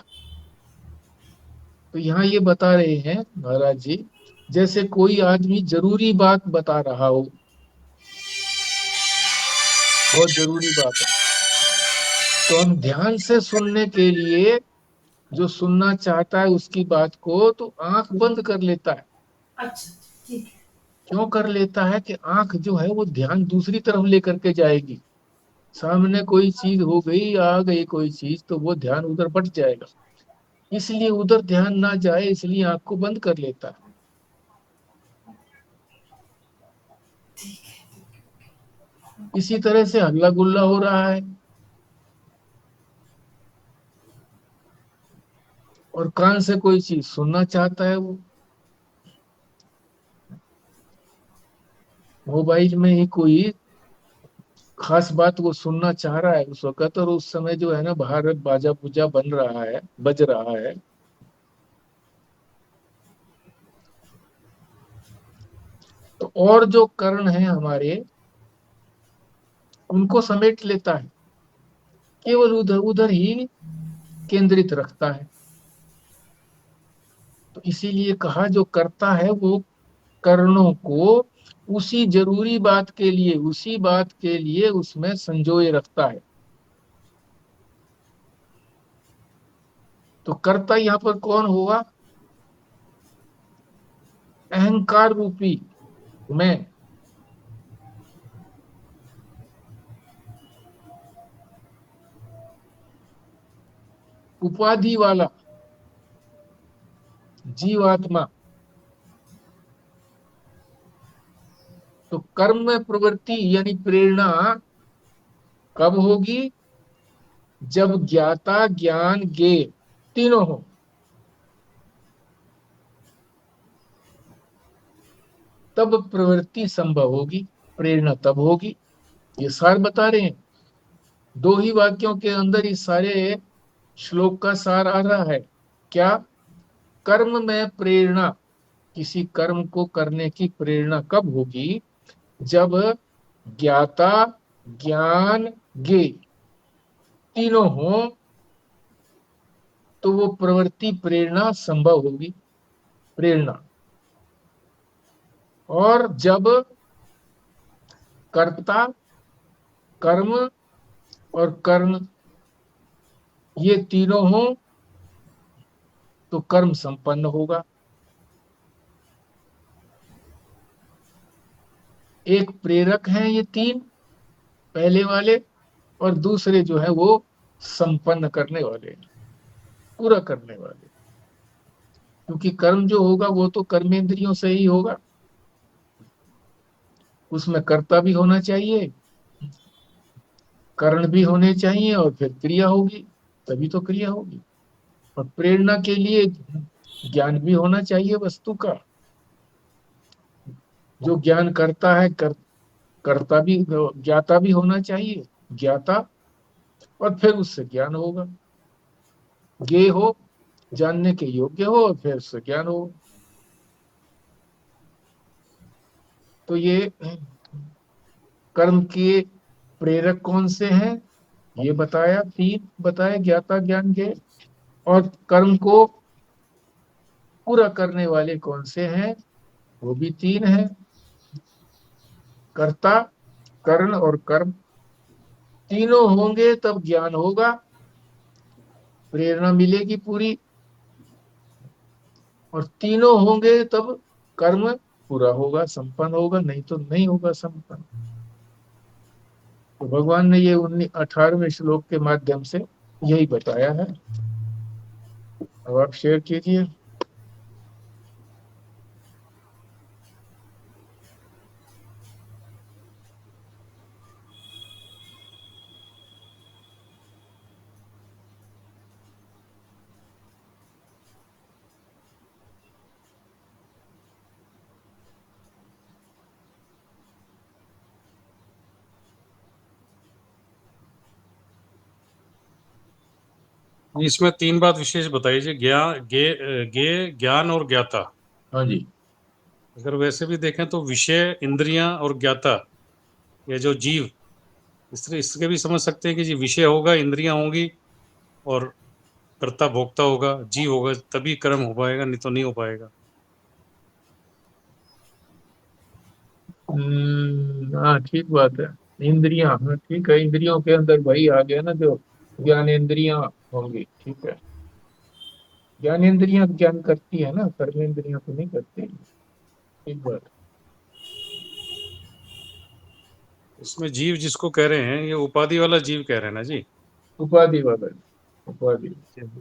तो यहाँ ये बता रहे हैं महाराज जी, जैसे कोई आदमी जरूरी बात बता रहा हो, बहुत जरूरी बात है, तो हम ध्यान से सुनने के लिए जो सुनना चाहता है उसकी बात को, तो आंख बंद कर लेता है। अच्छा, ठीक है। क्यों कर लेता है कि आंख जो है वो ध्यान दूसरी तरफ लेकर के जाएगी। सामने कोई चीज हो गई, आ गई कोई चीज, तो वो ध्यान उधर बट जाएगा, इसलिए उधर ध्यान ना जाए, इसलिए आंख को बंद कर लेता है। इसी तरह से हल्ला गुल्ला हो रहा है और कान से कोई चीज सुनना चाहता है, वो मोबाइल में ही कोई खास बात वो सुनना चाह रहा है उस वक्त, और उस समय जो है ना बाहर बाजा पूजा बन रहा है, बज रहा है। तो और जो कर्ण है हमारे, उनको समेट लेता है, केवल उधर उधर ही केंद्रित रखता है। तो इसीलिए कहा जो करता है वो कर्णों को उसी जरूरी बात के लिए, उसी बात के लिए उसमें संजोए रखता है। तो कर्ता यहाँ पर कौन होगा, अहंकार रूपी मैं, उपाधि वाला जीवात्मा। तो कर्म में प्रवृत्ति यानी प्रेरणा कब होगी, जब ज्ञाता ज्ञान ज्ञेय तीनों हो। तब प्रवृत्ति संभव होगी, प्रेरणा तब होगी। ये सार बता रहे हैं, दो ही वाक्यों के अंदर इस सारे श्लोक का सार आ रहा है। क्या, कर्म में प्रेरणा, किसी कर्म को करने की प्रेरणा कब होगी, जब ज्ञाता ज्ञान ज्ञेय तीनों हो, तो वो प्रवृत्ति प्रेरणा संभव होगी, प्रेरणा। और जब कर्ता कर्म और कर्ण ये तीनों हो, तो कर्म संपन्न होगा। एक प्रेरक हैं ये तीन पहले वाले, और दूसरे जो है वो संपन्न करने वाले, पूरा करने वाले। क्योंकि कर्म जो होगा वो तो कर्मेंद्रियों से ही होगा, उसमें कर्ता भी होना चाहिए करण भी होने चाहिए और फिर क्रिया होगी, तभी तो क्रिया होगी। और प्रेरणा के लिए ज्ञान भी होना चाहिए वस्तु का। जो ज्ञान करता है कर्ता भी, ज्ञाता भी होना चाहिए, ज्ञाता, और फिर उससे ज्ञान होगा। ज्ञेय हो, जानने के योग्य हो, और फिर उससे ज्ञान हो। तो ये कर्म के प्रेरक कौन से हैं, ये बताया, तीन बताए, ज्ञाता, ज्ञान, ज्ञेय। और कर्म को पूरा करने वाले कौन से हैं, वो भी तीन हैं, कर्ता, करण और कर्म। तीनों होंगे तब ज्ञान होगा, प्रेरणा मिलेगी पूरी, और तीनों होंगे तब कर्म पूरा होगा, संपन्न होगा, नहीं तो नहीं होगा संपन्न। तो भगवान ने ये 18वें श्लोक के माध्यम से यही बताया है। अब आप शेयर कीजिए। इसमें तीन बात विशेष बताई जी, ज्ञान और ज्ञाता। हाँ जी। अगर वैसे भी देखें तो विषय, इंद्रियां और ज्ञाता, ये जो जीव, इसके भी समझ सकते हैं कि जी विषय होगा, इंद्रियां होंगी, और कर्ता भोक्ता होगा, जीव होगा, तभी कर्म हो पाएगा, नहीं तो नहीं हो पाएगा। हाँ ठीक बात है। इंद्रियां, हाँ ठीक है, इंद्रियों के अंदर वही आ गया ना, जो ज्ञान इंद्रियां होंगी। ठीक है, ज्ञान इंद्रियां ज्ञान करती है ना, कर्म इंद्रियां तो नहीं करती। ठीक बात। इसमें जीव जिसको कह रहे हैं, ये उपाधि वाला जीव कह रहे हैं ना जी, उपाधि वाला, उपाधि।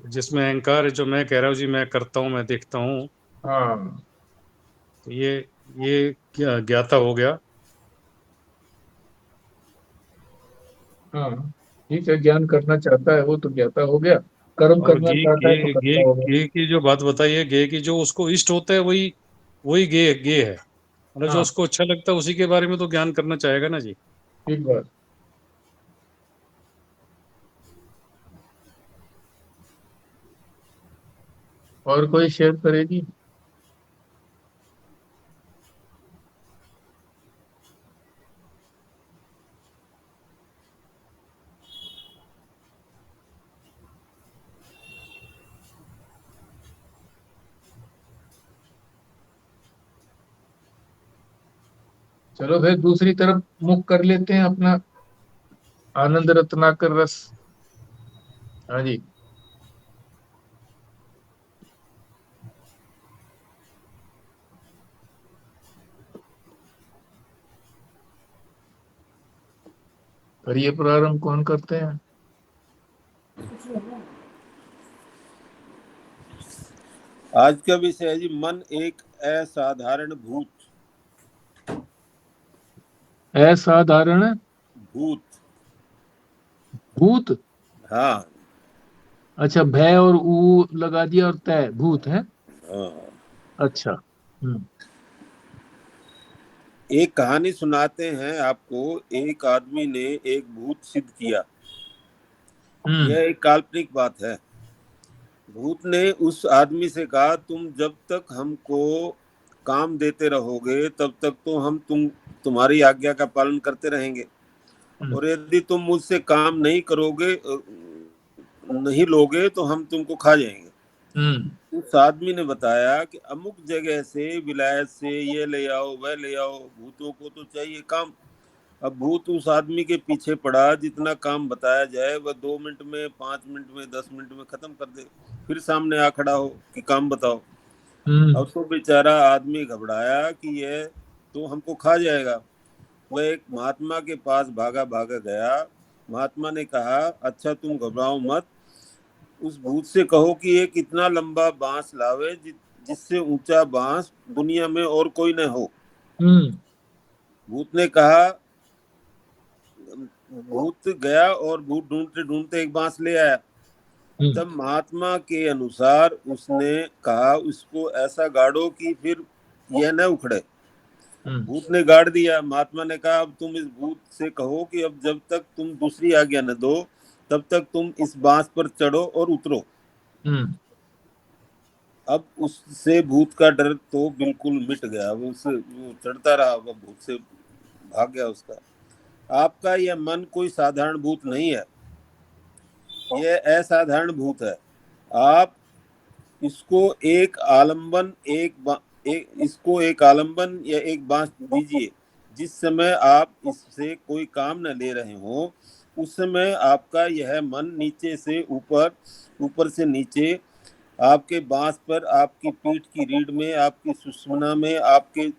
जिसमें अहंकार है, जो मैं कह रहा हूँ जी, मैं करता हूँ, मैं देखता हूँ, हाँ तो ये क्या ज्ञाता हो गया। हाँ ठीक है, ज्ञान करना चाहता है वो तो ज्ञाता हो गया, कर्म और करना चाहता है तो कर्ता हो गया। गे की जो बात बताई है, गे की जो उसको इष्ट होता है, वही वही गे है। मतलब जो हाँ उसको अच्छा लगता है उसी के बारे में तो ज्ञान करना चाहेगा ना जी। ठीक बात। और कोई शेयर करेगी? चलो फिर दूसरी तरफ मुख कर लेते हैं अपना, आनंद रत्नाकर रस। हाँ जी। करिए प्रारंभ, कौन करते हैं? आज का विषय है जी, मन एक असाधारण भूत। असाधारण भूत। भूत। हाँ अच्छा, भय और ऊ लगा दिया और तय, भूत है। हाँ। अच्छा। एक कहानी सुनाते हैं आपको। एक आदमी ने एक भूत सिद्ध किया। हम्म। यह एक काल्पनिक बात है। भूत ने उस आदमी से कहा, तुम जब तक हमको काम देते रहोगे तब तक तो हम तुम्हारी आज्ञा का पालन करते रहेंगे, और यदि तुम मुझसे काम नहीं करोगे, नहीं लोगे, तो हम तुमको खा जाएंगे। उस आदमी ने बताया कि अमुक जगह से, विलायत से ये ले आओ, वह ले आओ, भूतों को तो चाहिए काम। अब भूत उस आदमी के पीछे पड़ा, जितना काम बताया जाए वह 2 मिनट में, 5 मिनट में, 10 मिनट में खत्म कर दे। फिर सामने आ खड़ा हो कि काम बताओ। अब तो बेचारा आदमी घबराया कि यह तो हमको खा जाएगा। वह एक महात्मा के पास भागा भागा गया। महात्मा ने कहा, अच्छा तुम घबराओ मत, उस भूत से कहो कि एक इतना लंबा बांस लावे जिससे ऊंचा बांस दुनिया में और कोई न हो। भूत ने कहा, भूत गया और भूत ढूंढते ढूंढते एक बांस ले आया। तब महात्मा के अनुसार उसने कहा उसको ऐसा गाड़ो कि फिर यह न उखड़े। भूत ने गाड़ दिया। महात्मा ने कहा अब तुम इस भूत से कहो कि अब जब तक तुम दूसरी आज्ञा न दो तब तक तुम इस बांस पर चढ़ो और उतरो। अब उससे भूत का डर तो बिल्कुल मिट गया। अब उससे वो चढ़ता रहा, वह भूत से भाग गया उसका। आपका यह मन कोई साधारण भूत नहीं है, यह असाधारण भूत है। आप इसको एक आलम्बन या एक बांस दीजिए। जिस समय आप इससे कोई काम न ले रहे हो उस समय आपका यह मन नीचे से ऊपर, ऊपर से नीचे, आपके बांस पर, आपकी पीठ की रीढ़ में, आपकी सुषुम्ना में, आपके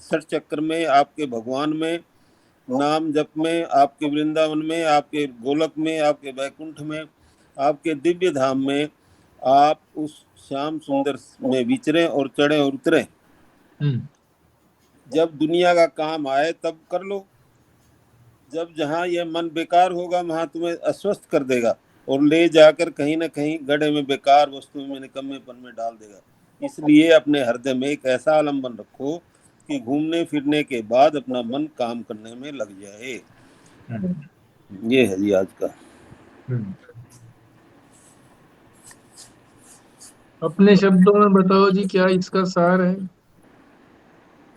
सर चक्र में, आपके भगवान में, नाम जप में, आपके वृंदावन में, आपके गोलक में, आपके वैकुंठ में, आपके दिव्य धाम में, आप उस श्याम सुंदर में विचरे और चढ़े और उतरे। जब दुनिया का काम आए तब कर लो। जब जहाँ यह मन बेकार होगा वहां तुम्हें अस्वस्थ कर देगा और ले जाकर कहीं न कहीं गड्ढे में, बेकार वस्तुओं में, निकम्मेपन में डाल देगा। इसलिए अपने हृदय में एक ऐसा आलम्बन रखो कि घूमने फिरने के बाद अपना मन काम करने में लग जाए। ये है जी आज का। अपने शब्दों में बताओ जी, क्या इसका सार है?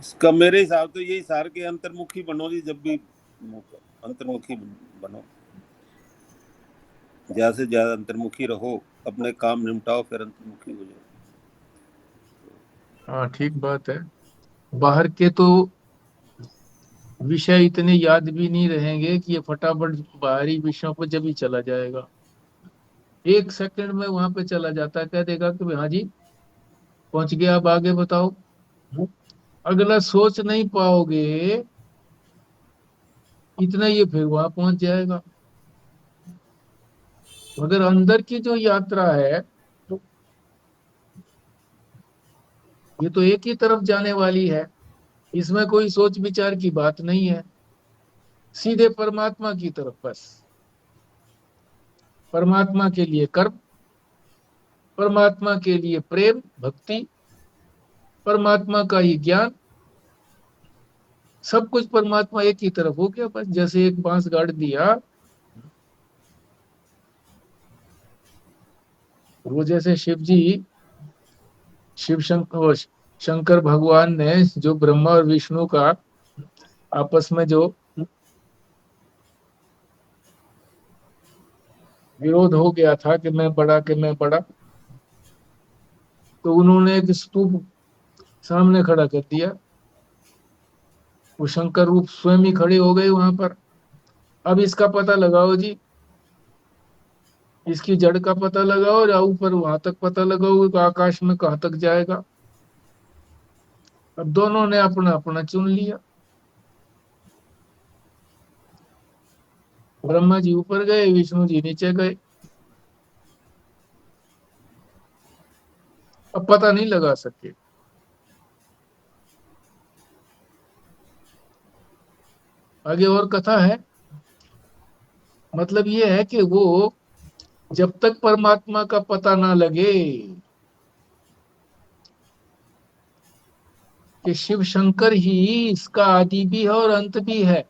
इसका मेरे हिसाब तो यही सार के अंतर्मुखी बनो जी। जब भी अंतर्मुखी बनो, ज्यादा से ज्यादा अंतर्मुखी रहो, अपने काम निपटाओ, फिर अंतर्मुखी हो जाओ। हाँ, ठीक बात है। बाहर के तो विषय इतने याद भी नहीं रहेंगे कि ये फटाफट बाहरी विषयों पर जब ही चला जाएगा। 1 सेकंड में वहां पे चला जाता है, कह देगा कि हाँ जी पहुंच गया, अब आगे बताओ। अगला सोच नहीं पाओगे इतना, ये फिर वहां पहुंच जाएगा। मगर अंदर की जो यात्रा है ये तो एक ही तरफ जाने वाली है। इसमें कोई सोच विचार की बात नहीं है, सीधे परमात्मा की तरफ। बस परमात्मा के लिए कर्म, परमात्मा के लिए प्रेम भक्ति, परमात्मा का ही ज्ञान, सब कुछ परमात्मा एक ही तरफ हो गया। बस जैसे एक बांस गाड़ दिया, वो जैसे शंकर भगवान ने जो ब्रह्मा और विष्णु का आपस में जो विरोध हो गया था कि मैं बड़ा, तो उन्होंने एक स्तूप सामने खड़ा कर दिया। वो शंकर रूप स्वयं ही खड़े हो गए वहां पर। अब इसका पता लगाओ जी, इसकी जड़ का पता लगाओ, या ऊपर वहां तक पता लगाओ तो आकाश में कहां तक जाएगा। अब दोनों ने अपना अपना चुन लिया। ब्रह्मा जी ऊपर गए, विष्णु जी नीचे गए। अब पता नहीं लगा सके। आगे और कथा है। मतलब ये है कि वो जब तक परमात्मा का पता ना लगे कि शिव शंकर ही इसका आदि भी है और अंत भी है,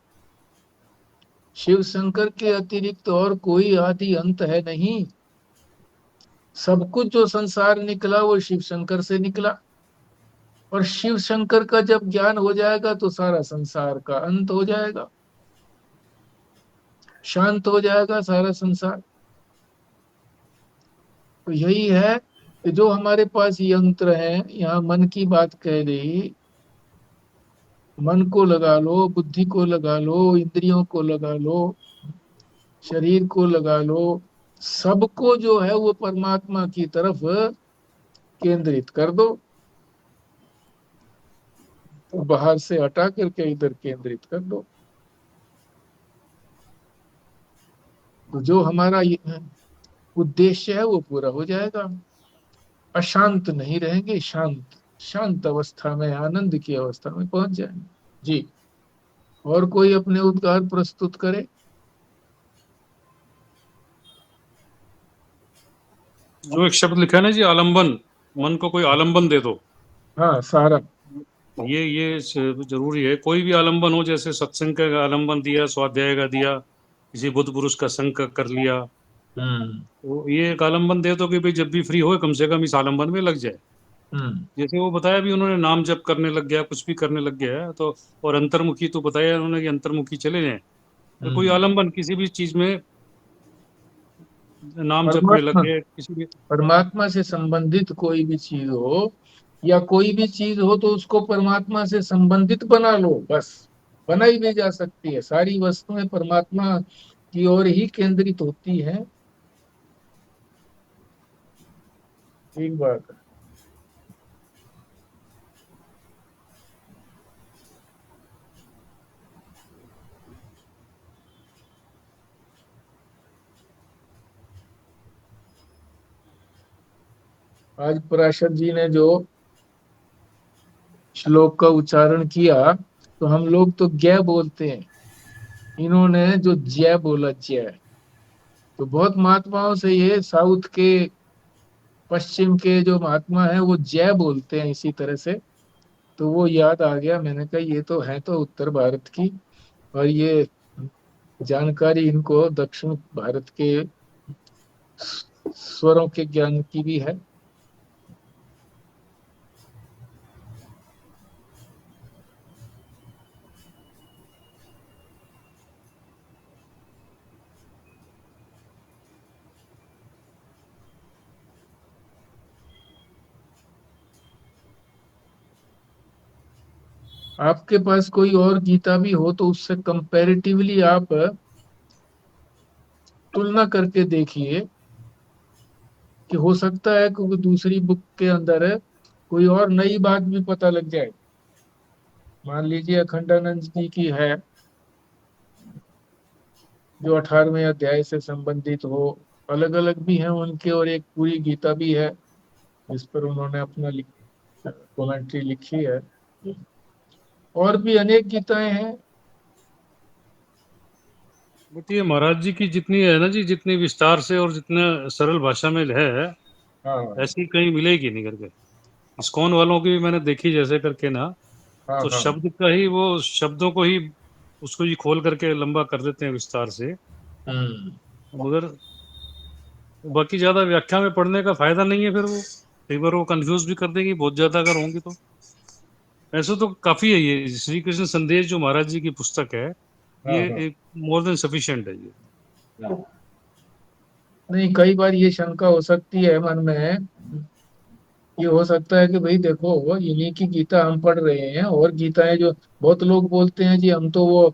शिव शंकर के अतिरिक्त और कोई आदि अंत है नहीं। सब कुछ जो संसार निकला वो शिव शंकर से निकला, और शिव शंकर का जब ज्ञान हो जाएगा तो सारा संसार का अंत हो जाएगा, शांत हो जाएगा सारा संसार। तो यही है कि जो हमारे पास यंत्र है, यहाँ मन की बात कह रही, मन को लगा लो, बुद्धि को लगा लो, इंद्रियों को लगा लो, शरीर को लगा लो, सबको जो है वो परमात्मा की तरफ केंद्रित कर दो। तो बाहर से हटा करके इधर केंद्रित कर दो, तो जो हमारा उद्देश्य है वो पूरा हो जाएगा। अशांत नहीं रहेंगे, शांत अवस्था में, आनंद की अवस्था में पहुंच जाएंगे। जी, और कोई अपने उद्गार प्रस्तुत करे। जो एक शब्द लिखा है ना जी, आलम्बन, मन को कोई आलम्बन दे दो, हाँ सहारा। ये जरूरी है। कोई भी आलम्बन हो, जैसे सत्संग का आलम्बन दिया, स्वाध्याय का दिया, किसी बुद्ध पुरुष का संग कर लिया, हम्म तो ये एक आलम्बन दे दो कि भाई जब भी फ्री हो कम से कम इस आलम्बन में लग जाए। हम्म जैसे वो बताया भी उन्होंने, नाम जप करने लग गया, कुछ भी करने लग गया है, तो और अंतर्मुखी तो बताया उन्होंने कि अंतर्मुखी चले जाएं, तो कोई हम्म। आलम्बन किसी भी चीज में, नाम जप में लग परमात्मा, गए किसी भी। परमात्मा से संबंधित कोई भी चीज हो या कोई भी चीज हो तो उसको परमात्मा से संबंधित बना लो, बस। बनाई भी जा सकती है, सारी वस्तुएं परमात्मा की ओर ही केंद्रित होती हैं। एक बात है। आज पराशर जी ने जो श्लोक का उच्चारण किया, तो हम लोग तो ज्ञ बोलते हैं, इन्होंने जो जय बोला, जय। तो बहुत महात्माओं से, ये साउथ के, पश्चिम के जो महात्मा है वो जय बोलते हैं इसी तरह से। तो वो याद आ गया, मैंने कहा ये तो है तो उत्तर भारत की, और ये जानकारी इनको दक्षिण भारत के स्वरों के ज्ञान की भी है। आपके पास कोई और गीता भी हो तो उससे कंपैरेटिवली आप तुलना करके देखिए कि हो सकता है कि दूसरी बुक के अंदर कोई और नई बात भी पता लग जाए। मान लीजिए अखंडानंद जी की है जो 18वें अध्याय से संबंधित हो, अलग अलग भी हैं उनके, और एक पूरी गीता भी है जिस पर उन्होंने अपना कमेंट्री लिखी है। और भी अनेक गीताएं हैं। बट ये महाराज जी की जितनी है ना जी, जितनी विस्तार से और जितना सरल भाषा में है, हाँ ऐसी कहीं मिलेगी नहीं करके। इस्कॉन वालों की भी मैंने देखी जैसे करके ना, हाँ तो हाँ। शब्द का ही, वो शब्दों को ही उसको ही खोल करके लंबा कर देते हैं विस्तार से, हम्म मगर बाकी ज्यादा व्याख्या में पढ़ने का फायदा नहीं है। फिर वो कई बार वो कंफ्यूज भी कर देंगी बहुत ज्यादा अगर होंगी तो। ऐसे तो काफी है, ये श्री कृष्ण संदेश जो महाराज जी की पुस्तक है, हाँ ये हाँ। एक मोर देन सफिशिएंट है ये। नहीं, कई बार ये शंका हो सकती है मन में, ये हो सकता है कि भाई देखो इन्हीं की गीता हम पढ़ रहे हैं, और गीताएं जो बहुत लोग बोलते हैं जी हम तो वो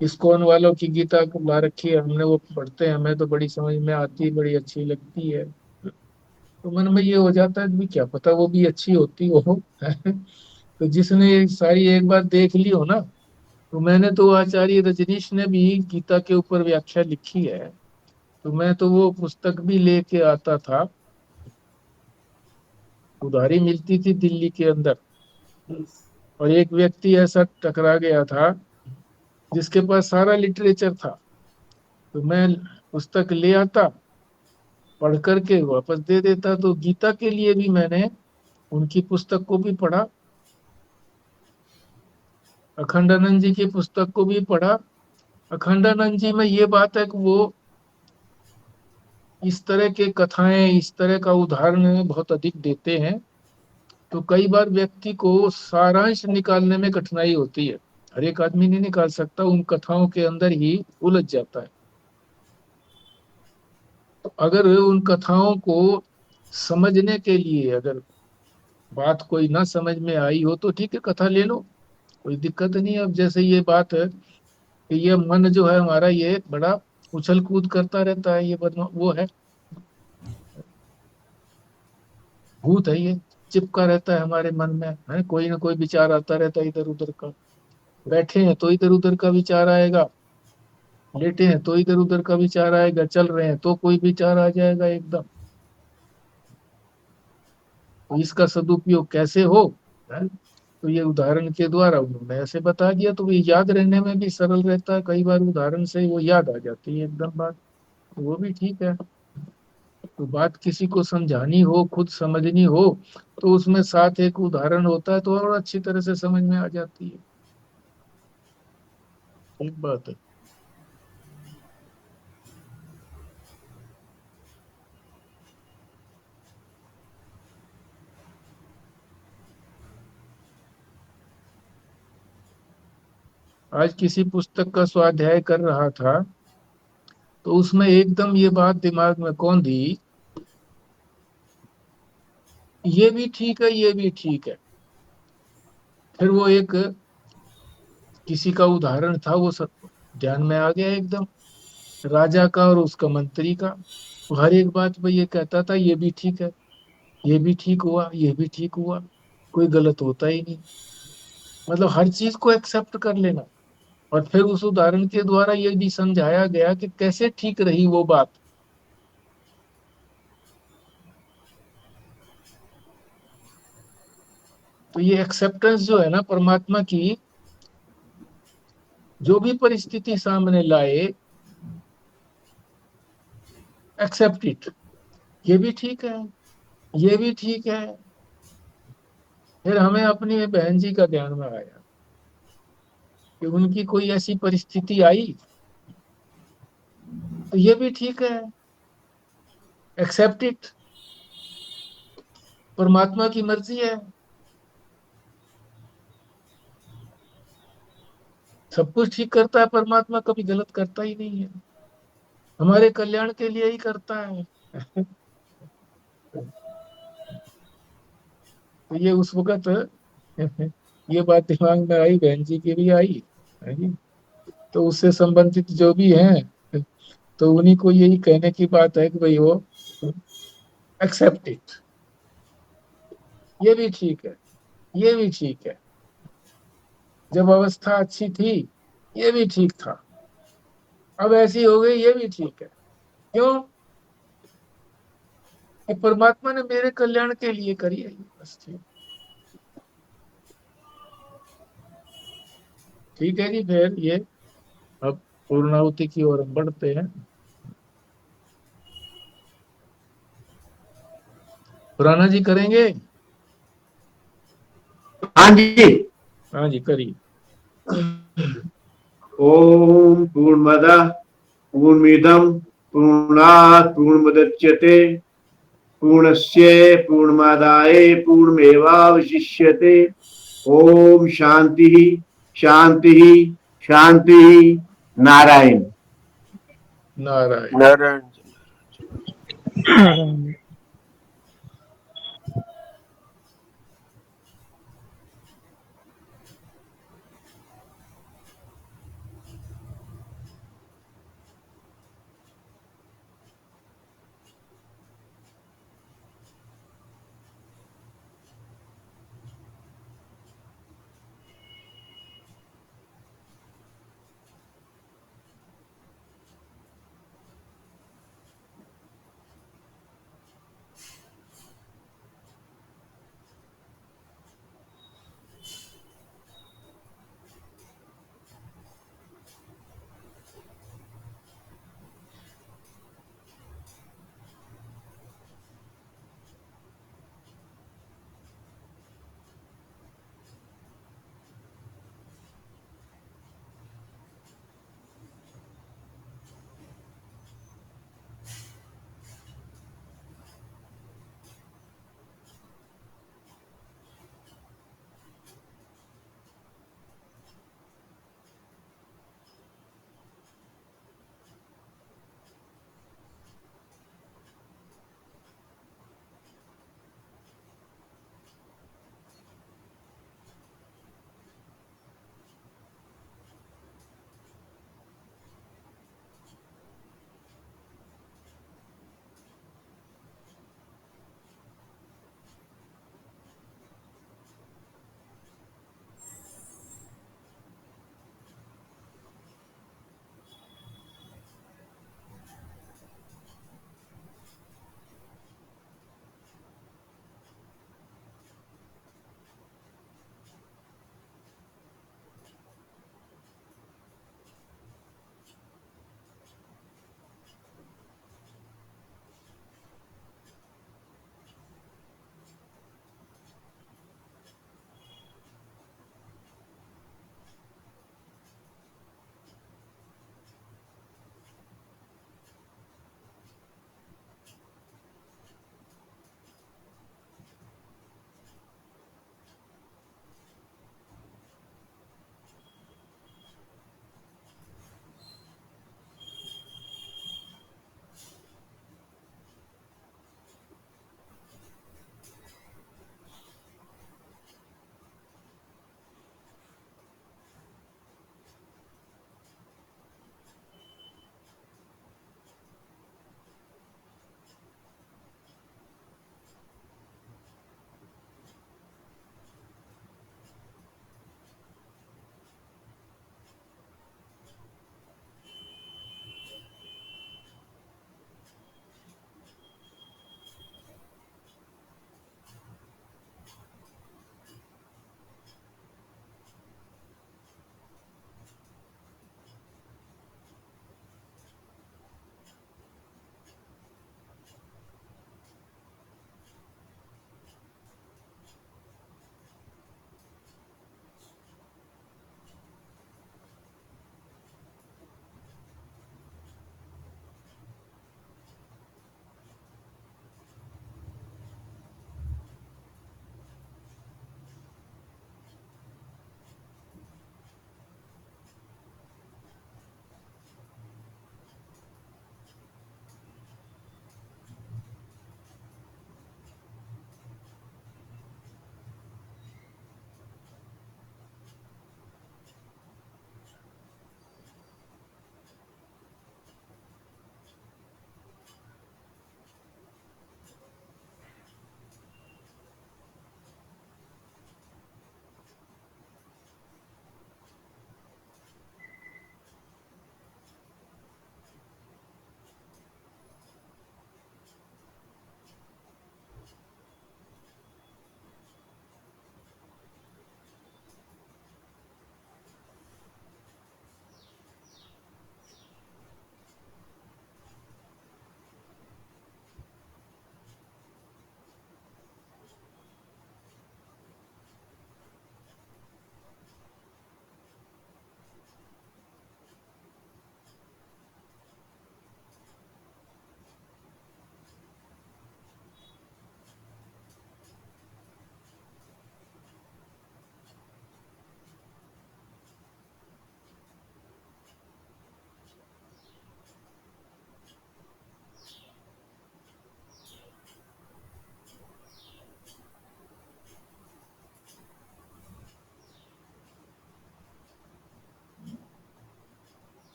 इस्कॉन वालों की गीता को ला रखी है, हमने वो पढ़ते हैं, हमें तो बड़ी समझ में आती है, बड़ी अच्छी लगती है। तो मन में ये हो जाता है कि भाई क्या पता वो भी अच्छी होती हो। तो जिसने ये सारी एक बार देख ली हो ना, तो मैंने तो आचार्य रजनीश ने भी गीता के ऊपर व्याख्या लिखी है, तो मैं तो वो पुस्तक भी लेके आता था, उधारी मिलती थी दिल्ली के अंदर। और एक व्यक्ति ऐसा टकरा गया था जिसके पास सारा लिटरेचर था, तो मैं पुस्तक ले आता, पढ़ करके वापस दे देता। तो गीता के लिए भी मैंने उनकी पुस्तक को भी पढ़ा, अखंडानंद जी की पुस्तक को भी पढ़ा। अखंडानंद जी में ये बात है कि वो इस तरह के कथाएं, इस तरह का उदाहरण बहुत अधिक देते हैं, तो कई बार व्यक्ति को सारांश निकालने में कठिनाई होती है, हर एक आदमी नहीं निकाल सकता, उन कथाओं के अंदर ही उलझ जाता है। तो अगर उन कथाओं को समझने के लिए, अगर बात कोई ना समझ में आई हो तो ठीक है, कथा ले लो, कोई दिक्कत नहीं है। अब जैसे ये बात है कि ये मन जो है हमारा, ये बड़ा उछल कूद करता रहता है, ये वो है, भूत है ये, चिपका रहता है हमारे मन में, है कोई ना कोई विचार आता रहता है इधर उधर का। बैठे हैं तो इधर उधर का विचार आएगा, लेटे हैं तो इधर उधर का विचार आएगा, चल रहे हैं तो कोई विचार आ जाएगा एकदम। तो इसका सदुपयोग कैसे हो, है? तो ये उदाहरण के द्वारा उन्होंने ऐसे बता दिया, तो ये याद रहने में भी सरल रहता है, कई बार उदाहरण से वो याद आ जाती है एकदम बात, तो वो भी ठीक है। तो बात किसी को समझानी हो, खुद समझनी हो, तो उसमें साथ एक उदाहरण होता है तो और अच्छी तरह से समझ में आ जाती है। एक बात है। आज किसी पुस्तक का स्वाध्याय कर रहा था तो उसमें एकदम ये बात दिमाग में कौन दी, ये भी ठीक है, ये भी ठीक है। फिर वो एक किसी का उदाहरण था, वो सब ध्यान में आ गया एकदम, राजा का और उसका मंत्री का। वो हर एक बात में ये कहता था ये भी ठीक है, ये भी ठीक हुआ, ये भी ठीक हुआ, कोई गलत होता ही नहीं। मतलब हर चीज को एक्सेप्ट कर लेना। और फिर उस उदाहरण के द्वारा ये भी समझाया गया कि कैसे ठीक रही वो बात। तो ये एक्सेप्टेंस जो है ना परमात्मा की, जो भी परिस्थिति सामने लाए, एक्सेप्ट इट, ये भी ठीक है, ये भी ठीक है। फिर हमें अपनी बहन जी का ध्यान में आया कि उनकी कोई ऐसी परिस्थिति आई तो ये भी ठीक है, एक्सेप्ट इट, परमात्मा की मर्जी है, सब कुछ ठीक करता है परमात्मा, कभी गलत करता ही नहीं है, हमारे कल्याण के लिए ही करता है। तो ये उस वक्त ये बात दिमाग में आई, बहन जी की भी आई है जी। तो उससे संबंधित जो भी हैं तो उन्हीं को यही कहने की बात है कि भाई वो एक्सेप्ट इट, ये भी ठीक है, ये भी ठीक है। जब अवस्था अच्छी थी ये भी ठीक था, अब ऐसी हो गई ये भी ठीक है। क्यों? कि परमात्मा ने मेरे कल्याण के लिए करी है ये, बस ठीक है जी। फिर ये अब पूर्णाहुति की ओर हम बढ़ते हैं। पुराना जी करेंगे? हाँ जी। हाँ जी करिए। ओम पूर्णमदः पूर्णमिदं पूर्णात् पूर्णमुदच्यते पूर्णस्य पूर्णमादाय पूर्णमेवावशिष्यते। ओम शांति शांति शांति। नारायण नारायण। नारायण।